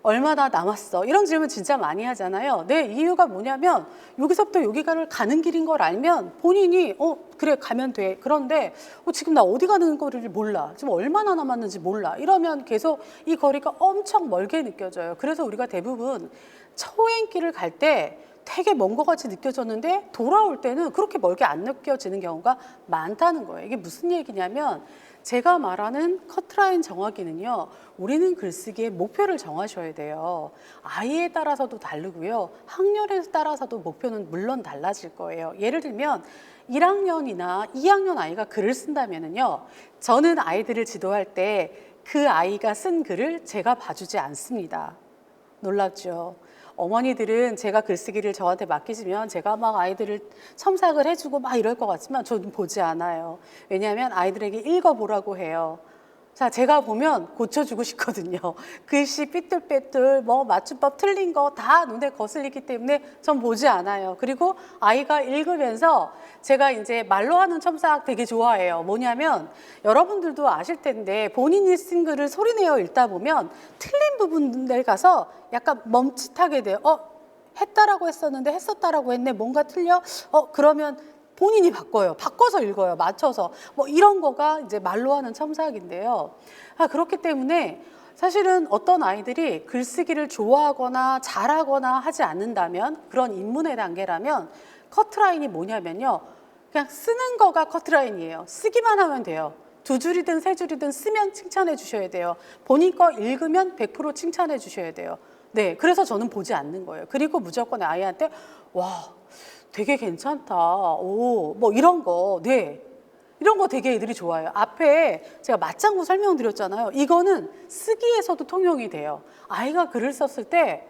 [SPEAKER 1] 얼마나 남았어? 이런 질문 진짜 많이 하잖아요. 네, 이유가 뭐냐면 여기서부터 여기가를 가는 길인 걸 알면 본인이 그래 가면 돼. 그런데 지금 나 어디 가는 거리를 몰라. 지금 얼마나 남았는지 몰라. 이러면 계속 이 거리가 엄청 멀게 느껴져요. 그래서 우리가 대부분 처행길을 갈 때 되게 먼 것 같이 느껴졌는데 돌아올 때는 그렇게 멀게 안 느껴지는 경우가 많다는 거예요. 이게 무슨 얘기냐면 제가 말하는 커트라인 정하기는요. 우리는 글쓰기에 목표를 정하셔야 돼요. 아이에 따라서도 다르고요. 학년에 따라서도 목표는 물론 달라질 거예요. 예를 들면 1학년이나 2학년 아이가 글을 쓴다면요. 저는 아이들을 지도할 때 그 아이가 쓴 글을 제가 봐주지 않습니다. 놀랍죠? 어머니들은 제가 글쓰기를 저한테 맡기시면 제가 막 아이들을 첨삭을 해주고 막 이럴 것 같지만 저는 보지 않아요. 왜냐하면 아이들에게 읽어보라고 해요. 자, 제가 보면 고쳐주고 싶거든요. 글씨 삐뚤빼뚤, 뭐 맞춤법 틀린 거 다 눈에 거슬리기 때문에 전 보지 않아요. 그리고 아이가 읽으면서 제가 이제 말로 하는 첨삭 되게 좋아해요. 뭐냐면 여러분들도 아실 텐데 본인이 쓴 글을 소리내어 읽다 보면 틀린 부분에 가서 약간 멈칫하게 돼요. 했다라고 했었는데 했었다라고 했네. 뭔가 틀려? 그러면 본인이 바꿔요. 바꿔서 읽어요. 맞춰서. 뭐 이런 거가 이제 말로 하는 첨삭인데요. 그렇기 때문에 사실은 어떤 아이들이 글쓰기를 좋아하거나 잘하거나 하지 않는다면 그런 입문의 단계라면 커트라인이 뭐냐면요. 그냥 쓰는 거가 커트라인이에요. 쓰기만 하면 돼요. 2줄이든 3줄이든 쓰면 칭찬해 주셔야 돼요. 본인 거 읽으면 100% 칭찬해 주셔야 돼요. 네, 그래서 저는 보지 않는 거예요. 그리고 무조건 아이한테 와, 되게 괜찮다. 뭐 이런 거, 네. 이런 거 되게 애들이 좋아해요. 앞에 제가 맞장구 설명드렸잖아요. 이거는 쓰기에서도 통용이 돼요. 아이가 글을 썼을 때,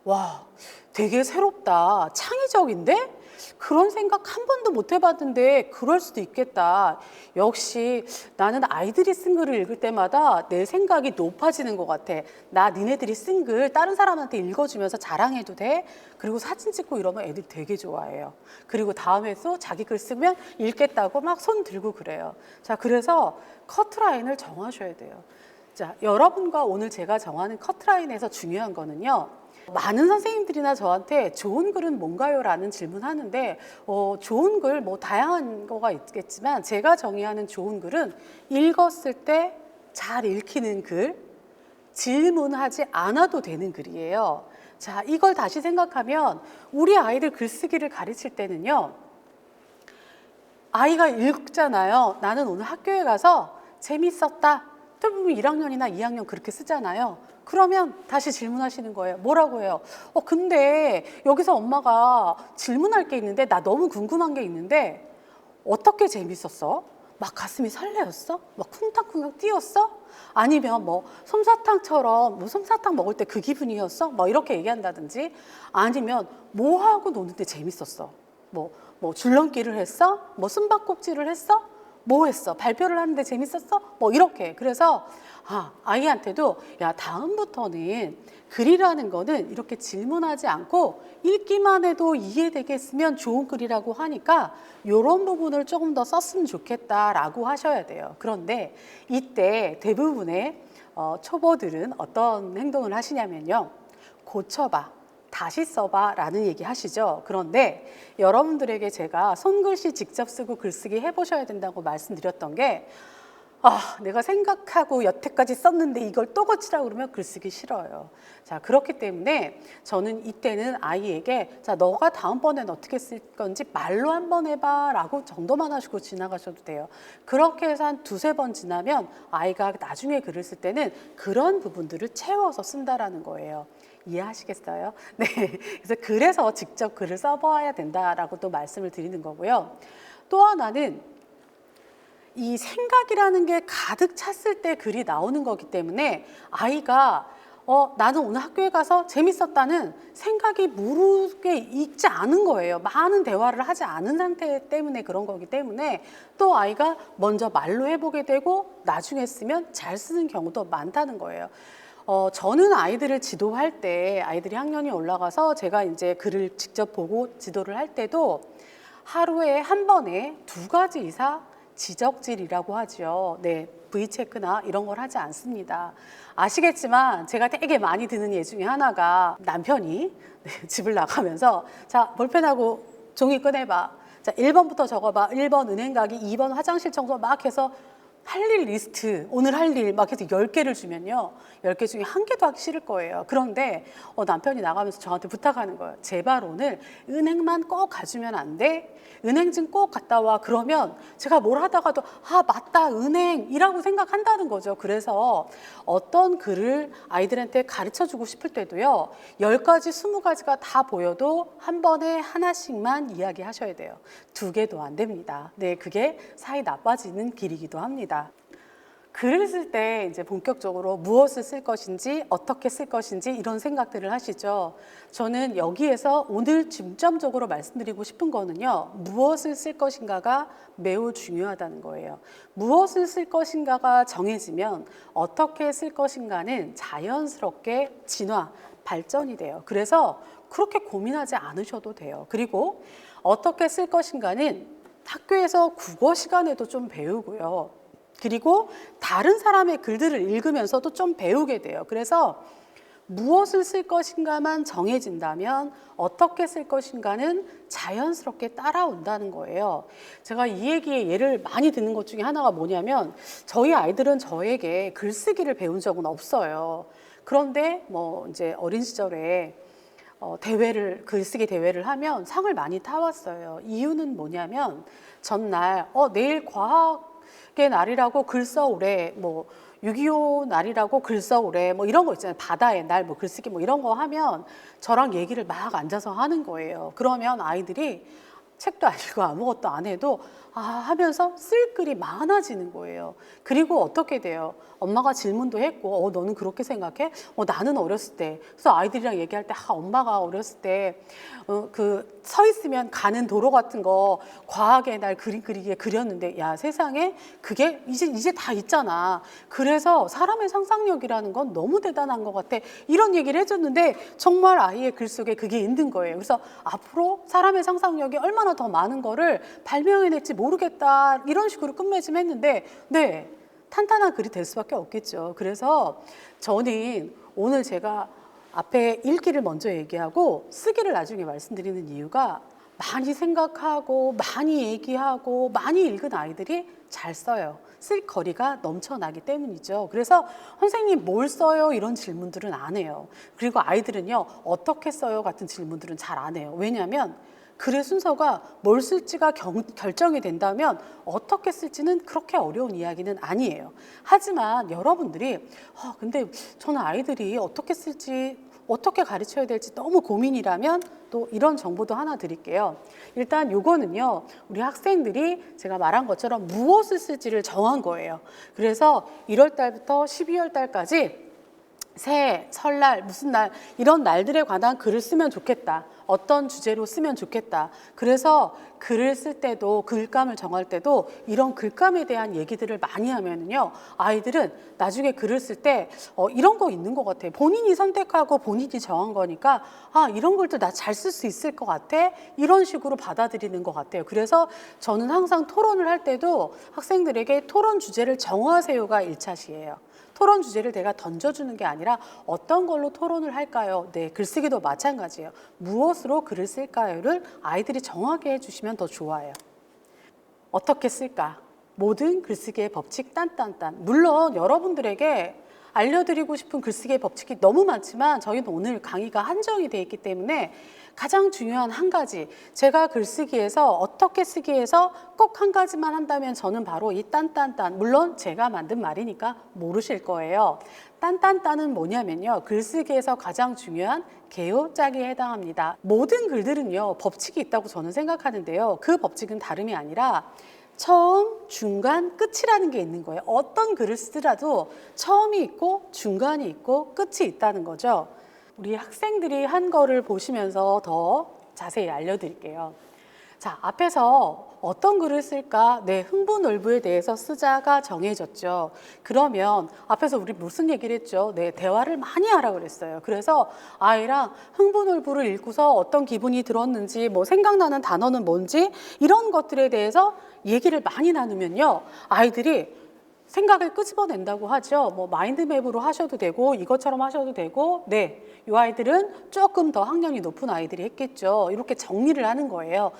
[SPEAKER 1] 와, 되게 새롭다. 창의적인데? 그런 생각 한 번도 못 해봤는데 그럴 수도 있겠다. 역시 나는 아이들이 쓴 글을 읽을 때마다 내 생각이 높아지는 것 같아. 나 니네들이 쓴 글 다른 사람한테 읽어주면서 자랑해도 돼? 그리고 사진 찍고 이러면 애들 되게 좋아해요. 그리고 다음에 또 자기 글 쓰면 읽겠다고 막 손 들고 그래요. 자, 그래서 커트라인을 정하셔야 돼요. 자, 여러분과 오늘 제가 정하는 커트라인에서 중요한 거는요. 많은 선생님들이나 저한테 좋은 글은 뭔가요? 라는 질문하는데 좋은 글 뭐 다양한 거가 있겠지만 제가 정의하는 좋은 글은 읽었을 때 잘 읽히는 글, 질문하지 않아도 되는 글이에요. 자, 이걸 다시 생각하면 우리 아이들 글쓰기를 가르칠 때는요. 아이가 읽잖아요. 나는 오늘 학교에 가서 재밌었다. 대부분 1학년이나 2학년 그렇게 쓰잖아요. 그러면 다시 질문하시는 거예요. 뭐라고 해요? 근데 여기서 엄마가 질문할 게 있는데 나 너무 궁금한 게 있는데 어떻게 재밌었어? 막 가슴이 설레었어? 막 쿵탕쿵탕 뛰었어? 아니면 뭐 솜사탕처럼 뭐 솜사탕 먹을 때 그 기분이었어? 뭐 이렇게 얘기한다든지 아니면 뭐 하고 노는데 재밌었어? 뭐 줄넘기를 했어? 뭐 숨바꼭질을 했어? 뭐 했어? 발표를 하는데 재밌었어? 뭐 이렇게. 그래서 아이한테도 야, 다음부터는 글이라는 거는 이렇게 질문하지 않고 읽기만 해도 이해되게 쓰면 좋은 글이라고 하니까 이런 부분을 조금 더 썼으면 좋겠다라고 하셔야 돼요. 그런데 이때 대부분의 초보들은 어떤 행동을 하시냐면요. 고쳐봐. 다시 써봐 라는 얘기 하시죠. 그런데 여러분들에게 제가 손글씨 직접 쓰고 글쓰기 해보셔야 된다고 말씀드렸던 게 내가 생각하고 여태까지 썼는데 이걸 또 고치라고 그러면 글쓰기 싫어요. 자, 그렇기 때문에 저는 이때는 아이에게 자, 너가 다음번엔 어떻게 쓸 건지 말로 한번 해봐 라고 정도만 하시고 지나가셔도 돼요. 그렇게 해서 한 두세 번 지나면 아이가 나중에 글을 쓸 때는 그런 부분들을 채워서 쓴다라는 거예요. 이해하시겠어요? 네. 그래서 직접 글을 써봐야 된다라고 또 말씀을 드리는 거고요. 또 하나는 이 생각이라는 게 가득 찼을 때 글이 나오는 거기 때문에 아이가 나는 오늘 학교에 가서 재밌었다는 생각이 무르게 있지 않은 거예요. 많은 대화를 하지 않은 상태 때문에 그런 거기 때문에 또 아이가 먼저 말로 해보게 되고 나중에 쓰면 잘 쓰는 경우도 많다는 거예요. 저는 아이들을 지도할 때 아이들이 학년이 올라가서 제가 이제 글을 직접 보고 지도를 할 때도 하루에 한 번에 2가지 이상 지적질이라고 하죠. 네, V체크나 이런 걸 하지 않습니다. 아시겠지만 제가 되게 많이 드는 예 중에 하나가 남편이 집을 나가면서 자, 볼펜하고 종이 꺼내봐. 자, 1번부터 적어봐. 1번 은행 가기, 2번 화장실 청소 막 해서 할 일 리스트, 오늘 할 일 막 해서 10개를 주면요. 10개 중에 1개도 하기 싫을 거예요. 그런데 남편이 나가면서 저한테 부탁하는 거예요. 제발 오늘 은행만 꼭 가주면 안 돼? 은행증 꼭 갔다 와. 그러면 제가 뭘 하다가도 맞다, 은행이라고 생각한다는 거죠. 그래서 어떤 글을 아이들한테 가르쳐주고 싶을 때도요. 10가지, 20가지가 다 보여도 한 번에 하나씩만 이야기하셔야 돼요. 2개도 안 됩니다. 네, 그게 사이 나빠지는 길이기도 합니다. 글을 쓸 때 이제 본격적으로 무엇을 쓸 것인지 어떻게 쓸 것인지 이런 생각들을 하시죠. 저는 여기에서 오늘 중점적으로 말씀드리고 싶은 거는요. 무엇을 쓸 것인가가 매우 중요하다는 거예요. 무엇을 쓸 것인가가 정해지면 어떻게 쓸 것인가는 자연스럽게 진화, 발전이 돼요. 그래서 그렇게 고민하지 않으셔도 돼요. 그리고 어떻게 쓸 것인가는 학교에서 국어 시간에도 좀 배우고요. 그리고 다른 사람의 글들을 읽으면서도 좀 배우게 돼요. 그래서 무엇을 쓸 것인가만 정해진다면 어떻게 쓸 것인가는 자연스럽게 따라온다는 거예요. 제가 이 얘기에 예를 많이 듣는 것 중에 하나가 뭐냐면 저희 아이들은 저에게 글쓰기를 배운 적은 없어요. 그런데 뭐 이제 어린 시절에 글쓰기 대회를 하면 상을 많이 타왔어요. 이유는 뭐냐면 전날 내일 과학의 날이라고 글 써오래, 뭐 6.25 날이라고 글 써오래, 뭐 이런 거 있잖아요. 바다의 날, 뭐 글쓰기 뭐 이런 거 하면 저랑 얘기를 막 앉아서 하는 거예요. 그러면 아이들이 책도 안 읽고 아무것도 안 해도 하면서 쓸 글이 많아지는 거예요. 그리고 어떻게 돼요? 엄마가 질문도 했고, 너는 그렇게 생각해? 나는 어렸을 때. 그래서 아이들이랑 얘기할 때, 엄마가 어렸을 때, 서 있으면 가는 도로 같은 거 과하게 날 그림 그리게 그렸는데, 야, 세상에 그게 이제 다 있잖아. 그래서 사람의 상상력이라는 건 너무 대단한 것 같아. 이런 얘기를 해줬는데, 정말 아이의 글 속에 그게 있는 거예요. 그래서 앞으로 사람의 상상력이 얼마나 더 많은 거를 발명해낼지 모르겠다. 이런 식으로 끝맺음했는데, 네. 탄탄한 글이 될 수밖에 없겠죠. 그래서 저는 오늘 제가 앞에 읽기를 먼저 얘기하고 쓰기를 나중에 말씀드리는 이유가 많이 생각하고 많이 얘기하고 많이 읽은 아이들이 잘 써요. 쓸 거리가 넘쳐나기 때문이죠. 그래서 선생님 뭘 써요? 이런 질문들은 안 해요. 그리고 아이들은요, 어떻게 써요? 같은 질문들은 잘 안 해요. 왜냐하면 글의 순서가 뭘 쓸지가 결정이 된다면 어떻게 쓸지는 그렇게 어려운 이야기는 아니에요. 하지만 여러분들이 근데 저는 아이들이 어떻게 쓸지 어떻게 가르쳐야 될지 너무 고민이라면 또 이런 정보도 하나 드릴게요. 일단 요거는요, 우리 학생들이 제가 말한 것처럼 무엇을 쓸지를 정한 거예요. 그래서 1월 달부터 12월 달까지 새해, 설날, 무슨 날 이런 날들에 관한 글을 쓰면 좋겠다. 어떤 주제로 쓰면 좋겠다. 그래서 글을 쓸 때도 글감을 정할 때도 이런 글감에 대한 얘기들을 많이 하면은요, 아이들은 나중에 글을 쓸 때 이런 거 있는 것 같아. 본인이 선택하고 본인이 정한 거니까 이런 글도 나 잘 쓸 수 있을 것 같아. 이런 식으로 받아들이는 것 같아요. 그래서 저는 항상 토론을 할 때도 학생들에게 토론 주제를 정하세요가 1차시예요. 토론 주제를 내가 던져주는 게 아니라 어떤 걸로 토론을 할까요? 네, 글쓰기도 마찬가지예요. 무엇으로 글을 쓸까요를 아이들이 정하게 해주시면 더 좋아요. 어떻게 쓸까? 모든 글쓰기의 법칙 딴딴딴. 물론 여러분들에게 알려드리고 싶은 글쓰기의 법칙이 너무 많지만 저희는 오늘 강의가 한정이 되어 있기 때문에 가장 중요한 한 가지, 제가 글쓰기에서 어떻게 쓰기에서 꼭 한 가지만 한다면 저는 바로 이 딴딴딴, 물론 제가 만든 말이니까 모르실 거예요. 딴딴딴은 뭐냐면요, 글쓰기에서 가장 중요한 개요짝에 해당합니다. 모든 글들은요, 법칙이 있다고 저는 생각하는데요, 그 법칙은 다름이 아니라 처음, 중간, 끝이라는 게 있는 거예요. 어떤 글을 쓰더라도 처음이 있고 중간이 있고 끝이 있다는 거죠. 우리 학생들이 한 거를 보시면서 더 자세히 알려드릴게요. 자, 앞에서 어떤 글을 쓸까? 네, 흥부놀부에 대해서 쓰자가 정해졌죠. 그러면 앞에서 우리 무슨 얘기를 했죠? 네, 대화를 많이 하라고 그랬어요. 그래서 아이랑 흥부놀부를 읽고서 어떤 기분이 들었는지, 뭐 생각나는 단어는 뭔지 이런 것들에 대해서 얘기를 많이 나누면요, 아이들이 생각을 끄집어낸다고 하죠. 뭐 마인드맵으로 하셔도 되고 이것처럼 하셔도 되고, 네, 이 아이들은 조금 더 학년이 높은 아이들이 했겠죠. 이렇게 정리를 하는 거예요.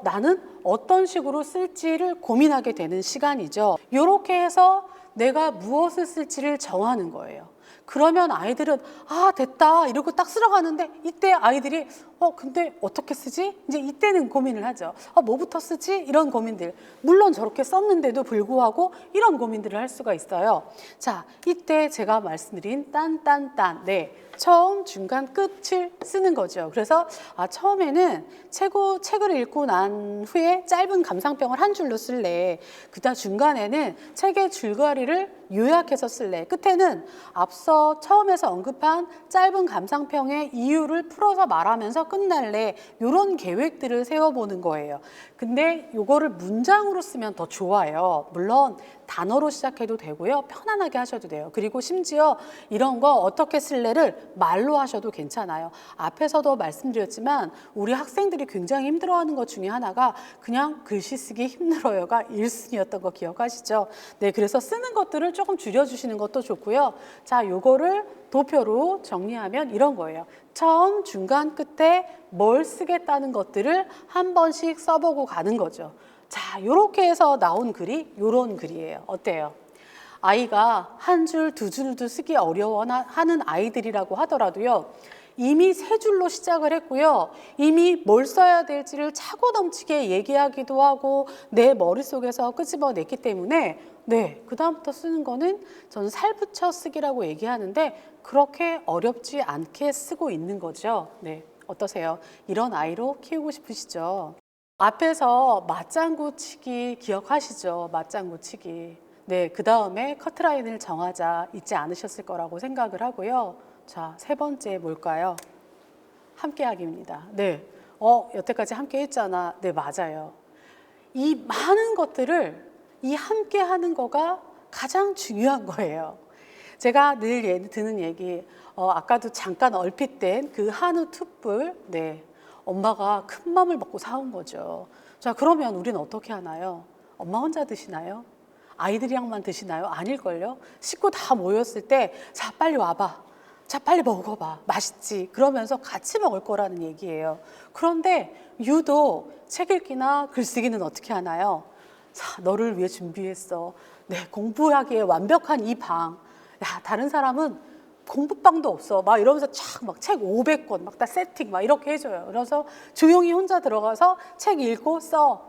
[SPEAKER 1] 나는 어떤 식으로 쓸지를 고민하게 되는 시간이죠. 이렇게 해서 내가 무엇을 쓸지를 정하는 거예요. 그러면 아이들은 됐다 이러고 딱 쓸어가는데, 이때 아이들이 근데 어떻게 쓰지? 이제 이때는 고민을 하죠. 뭐부터 쓰지? 이런 고민들. 물론 저렇게 썼는데도 불구하고 이런 고민들을 할 수가 있어요. 자, 이때 제가 말씀드린 딴딴딴, 네, 처음, 중간, 끝을 쓰는 거죠. 그래서 처음에는 책을 읽고 난 후에 짧은 감상평을 한 줄로 쓸래. 그다음 중간에는 책의 줄거리를 요약해서 쓸래. 끝에는 앞서 처음에서 언급한 짧은 감상평의 이유를 풀어서 말하면서 끝날래. 이런 계획들을 세워보는 거예요. 근데 요거를 문장으로 쓰면 더 좋아요. 물론 단어로 시작해도 되고요. 편안하게 하셔도 돼요. 그리고 심지어 이런 거 어떻게 쓸래를 말로 하셔도 괜찮아요. 앞에서도 말씀드렸지만 우리 학생들이 굉장히 힘들어하는 것 중에 하나가 그냥 글씨 쓰기 힘들어요가 1순위였던 거 기억하시죠? 네, 그래서 쓰는 것들을 조금 줄여주시는 것도 좋고요. 자, 요거를 도표로 정리하면 이런 거예요. 처음, 중간, 끝에 뭘 쓰겠다는 것들을 한 번씩 써보고 가는 거죠. 자, 요렇게 해서 나온 글이 요런 글이에요. 어때요? 아이가 한 줄, 두 줄도 쓰기 어려워하는 아이들이라고 하더라도요, 이미 세 줄로 시작을 했고요, 이미 뭘 써야 될지를 차고 넘치게 얘기하기도 하고 내 머릿속에서 끄집어냈기 때문에, 네, 그 다음부터 쓰는 거는 저는 살붙여 쓰기라고 얘기하는데 그렇게 어렵지 않게 쓰고 있는 거죠. 네, 어떠세요? 이런 아이로 키우고 싶으시죠? 앞에서 맞장구 치기 기억하시죠? 맞장구 치기. 네, 그 다음에 커트라인을 정하자 잊지 않으셨을 거라고 생각을 하고요. 자, 세 번째 뭘까요? 함께하기입니다. 네, 여태까지 함께 했잖아. 네, 맞아요. 이 많은 것들을 이 함께하는 거가 가장 중요한 거예요. 제가 늘 드는 얘기, 아까도 잠깐 얼핏 된 그 한우 툭불, 네, 엄마가 큰 맘을 먹고 사온 거죠. 자, 그러면 우리는 어떻게 하나요? 엄마 혼자 드시나요? 아이들이랑만 드시나요? 아닐걸요? 식구 다 모였을 때, 자, 빨리 와봐. 자, 빨리 먹어봐. 맛있지. 그러면서 같이 먹을 거라는 얘기예요. 그런데 유독 책 읽기나 글쓰기는 어떻게 하나요? 자, 너를 위해 준비했어. 네, 공부하기에 완벽한 이 방. 야, 다른 사람은 공부방도 없어. 막 이러면서 촥 막 책 500권 막 다 세팅 막 이렇게 해줘요. 그래서 조용히 혼자 들어가서 책 읽고 써.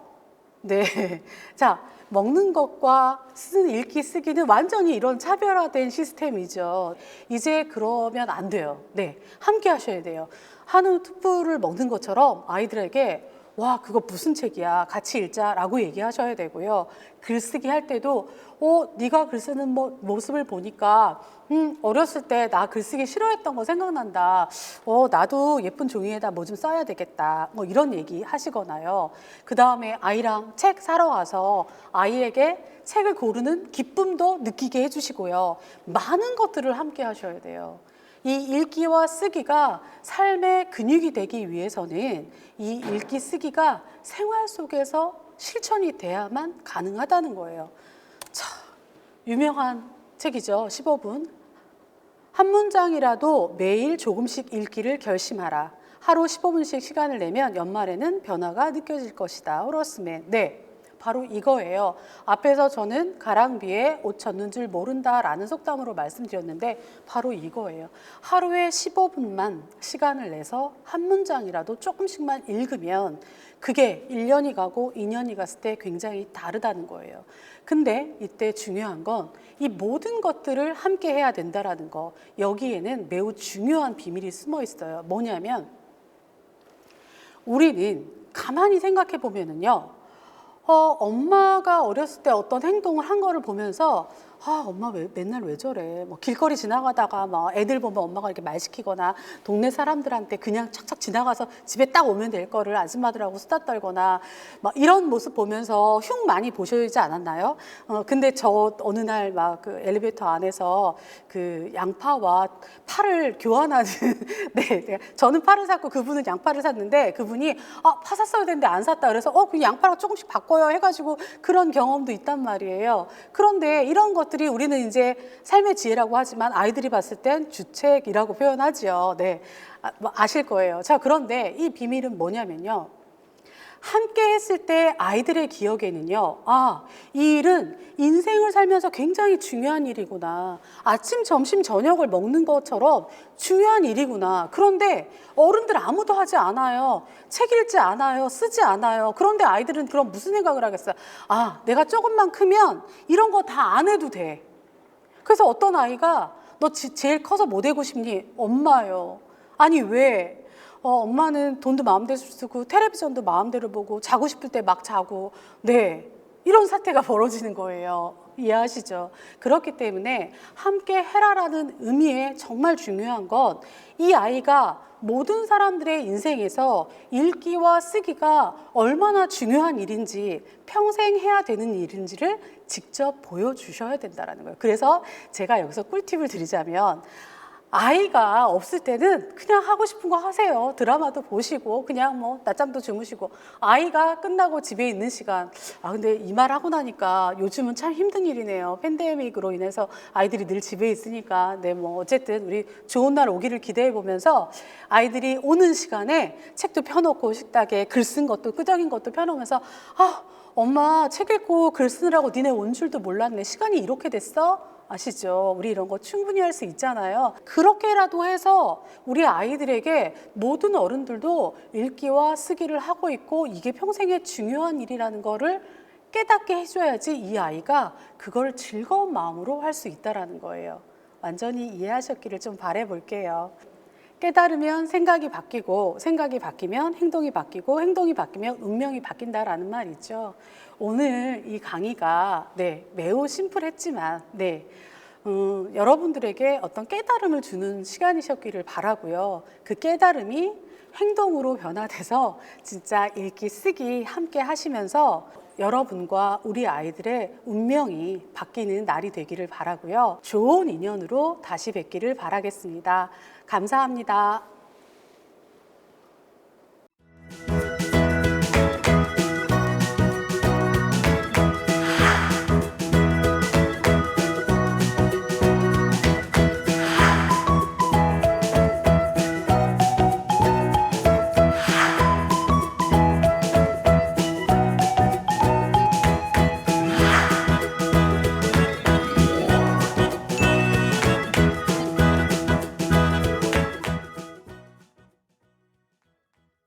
[SPEAKER 1] 네. 자, 먹는 것과 읽기 쓰기는 완전히 이런 차별화된 시스템이죠. 이제 그러면 안 돼요. 네. 함께 하셔야 돼요. 한우 툭불을 먹는 것처럼 아이들에게 와, 그거 무슨 책이야? 같이 읽자라고 얘기하셔야 되고요. 글쓰기 할 때도 네가 글 쓰는 모습을 보니까 어렸을 때 나 글쓰기 싫어했던 거 생각난다. 나도 예쁜 종이에다 뭐 좀 써야 되겠다. 뭐 이런 얘기 하시거나요. 그 다음에 아이랑 책 사러 와서 아이에게 책을 고르는 기쁨도 느끼게 해주시고요. 많은 것들을 함께 하셔야 돼요. 이 읽기와 쓰기가 삶의 근육이 되기 위해서는 이 읽기 쓰기가 생활 속에서 실천이 돼야만 가능하다는 거예요. 자, 유명한 책이죠. 15분. 한 문장이라도 매일 조금씩 읽기를 결심하라. 하루 15분씩 시간을 내면 연말에는 변화가 느껴질 것이다. 호러스맨. 네, 바로 이거예요. 앞에서 저는 가랑비에 옷 젖는 줄 모른다라는 속담으로 말씀드렸는데 바로 이거예요. 하루에 15분만 시간을 내서 한 문장이라도 조금씩만 읽으면 그게 1년이 가고 2년이 갔을 때 굉장히 다르다는 거예요. 근데 이때 중요한 건 이 모든 것들을 함께 해야 된다라는 거. 여기에는 매우 중요한 비밀이 숨어 있어요. 뭐냐면 우리는 가만히 생각해 보면은요. 엄마가 어렸을 때 어떤 행동을 한 거를 보면서 엄마 맨날 왜 저래? 뭐 길거리 지나가다가 막 애들 보면 엄마가 이렇게 말 시키거나 동네 사람들한테 그냥 착착 지나가서 집에 딱 오면 될 거를 아줌마들하고 수다 떨거나 막 이런 모습 보면서 흉 많이 보시지 않았나요? 근데 저 어느 날 막 그 엘리베이터 안에서 그 양파와 파를 교환하는 네, 저는 파를 샀고 그분은 양파를 샀는데 그분이 파 샀어야 되는데 안 샀다 그래서 그 양파랑 조금씩 바꿔요 해가지고 그런 경험도 있단 말이에요. 그런데 이런 것들이 우리는 이제 삶의 지혜라고 하지만 아이들이 봤을 땐 주책이라고 표현하죠. 네, 아실 거예요. 자, 그런데 이 비밀은 뭐냐면요. 함께 했을 때 아이들의 기억에는요, 이 일은 인생을 살면서 굉장히 중요한 일이구나. 아침, 점심, 저녁을 먹는 것처럼 중요한 일이구나. 그런데 어른들 아무도 하지 않아요. 책 읽지 않아요. 쓰지 않아요. 그런데 아이들은 그럼 무슨 생각을 하겠어요? 내가 조금만 크면 이런 거 다 안 해도 돼. 그래서 어떤 아이가 너 제일 커서 뭐 되고 싶니? 엄마요. 아니, 왜? 엄마는 돈도 마음대로 쓰고 텔레비전도 마음대로 보고 자고 싶을 때 막 자고 네, 이런 사태가 벌어지는 거예요. 이해하시죠? 그렇기 때문에 함께 해라라는 의미에 정말 중요한 건 이 아이가 모든 사람들의 인생에서 읽기와 쓰기가 얼마나 중요한 일인지 평생 해야 되는 일인지를 직접 보여주셔야 된다는 거예요. 그래서 제가 여기서 꿀팁을 드리자면 아이가 없을 때는 그냥 하고 싶은 거 하세요. 드라마도 보시고 그냥 뭐 낮잠도 주무시고 아이가 끝나고 집에 있는 시간 근데 이 말 하고 나니까 요즘은 참 힘든 일이네요. 팬데믹으로 인해서 아이들이 늘 집에 있으니까 네, 뭐 어쨌든 우리 좋은 날 오기를 기대해 보면서 아이들이 오는 시간에 책도 펴놓고 식탁에 글 쓴 것도 끄적인 것도 펴놓으면서 엄마 책 읽고 글 쓰느라고 니네 온 줄도 몰랐네. 시간이 이렇게 됐어? 아시죠? 우리 이런 거 충분히 할 수 있잖아요. 그렇게라도 해서 우리 아이들에게 모든 어른들도 읽기와 쓰기를 하고 있고 이게 평생의 중요한 일이라는 거를 깨닫게 해줘야지 이 아이가 그걸 즐거운 마음으로 할 수 있다는 거예요. 완전히 이해하셨기를 좀 바라볼게요. 깨달으면 생각이 바뀌고, 생각이 바뀌면 행동이 바뀌고, 행동이 바뀌면 운명이 바뀐다라는 말이 있죠. 오늘 이 강의가 매우 심플했지만 여러분들에게 어떤 깨달음을 주는 시간이셨기를 바라고요. 그 깨달음이 행동으로 변화돼서 진짜 읽기, 쓰기 함께 하시면서 여러분과 우리 아이들의 운명이 바뀌는 날이 되기를 바라고요. 좋은 인연으로 다시 뵙기를 바라겠습니다. 감사합니다.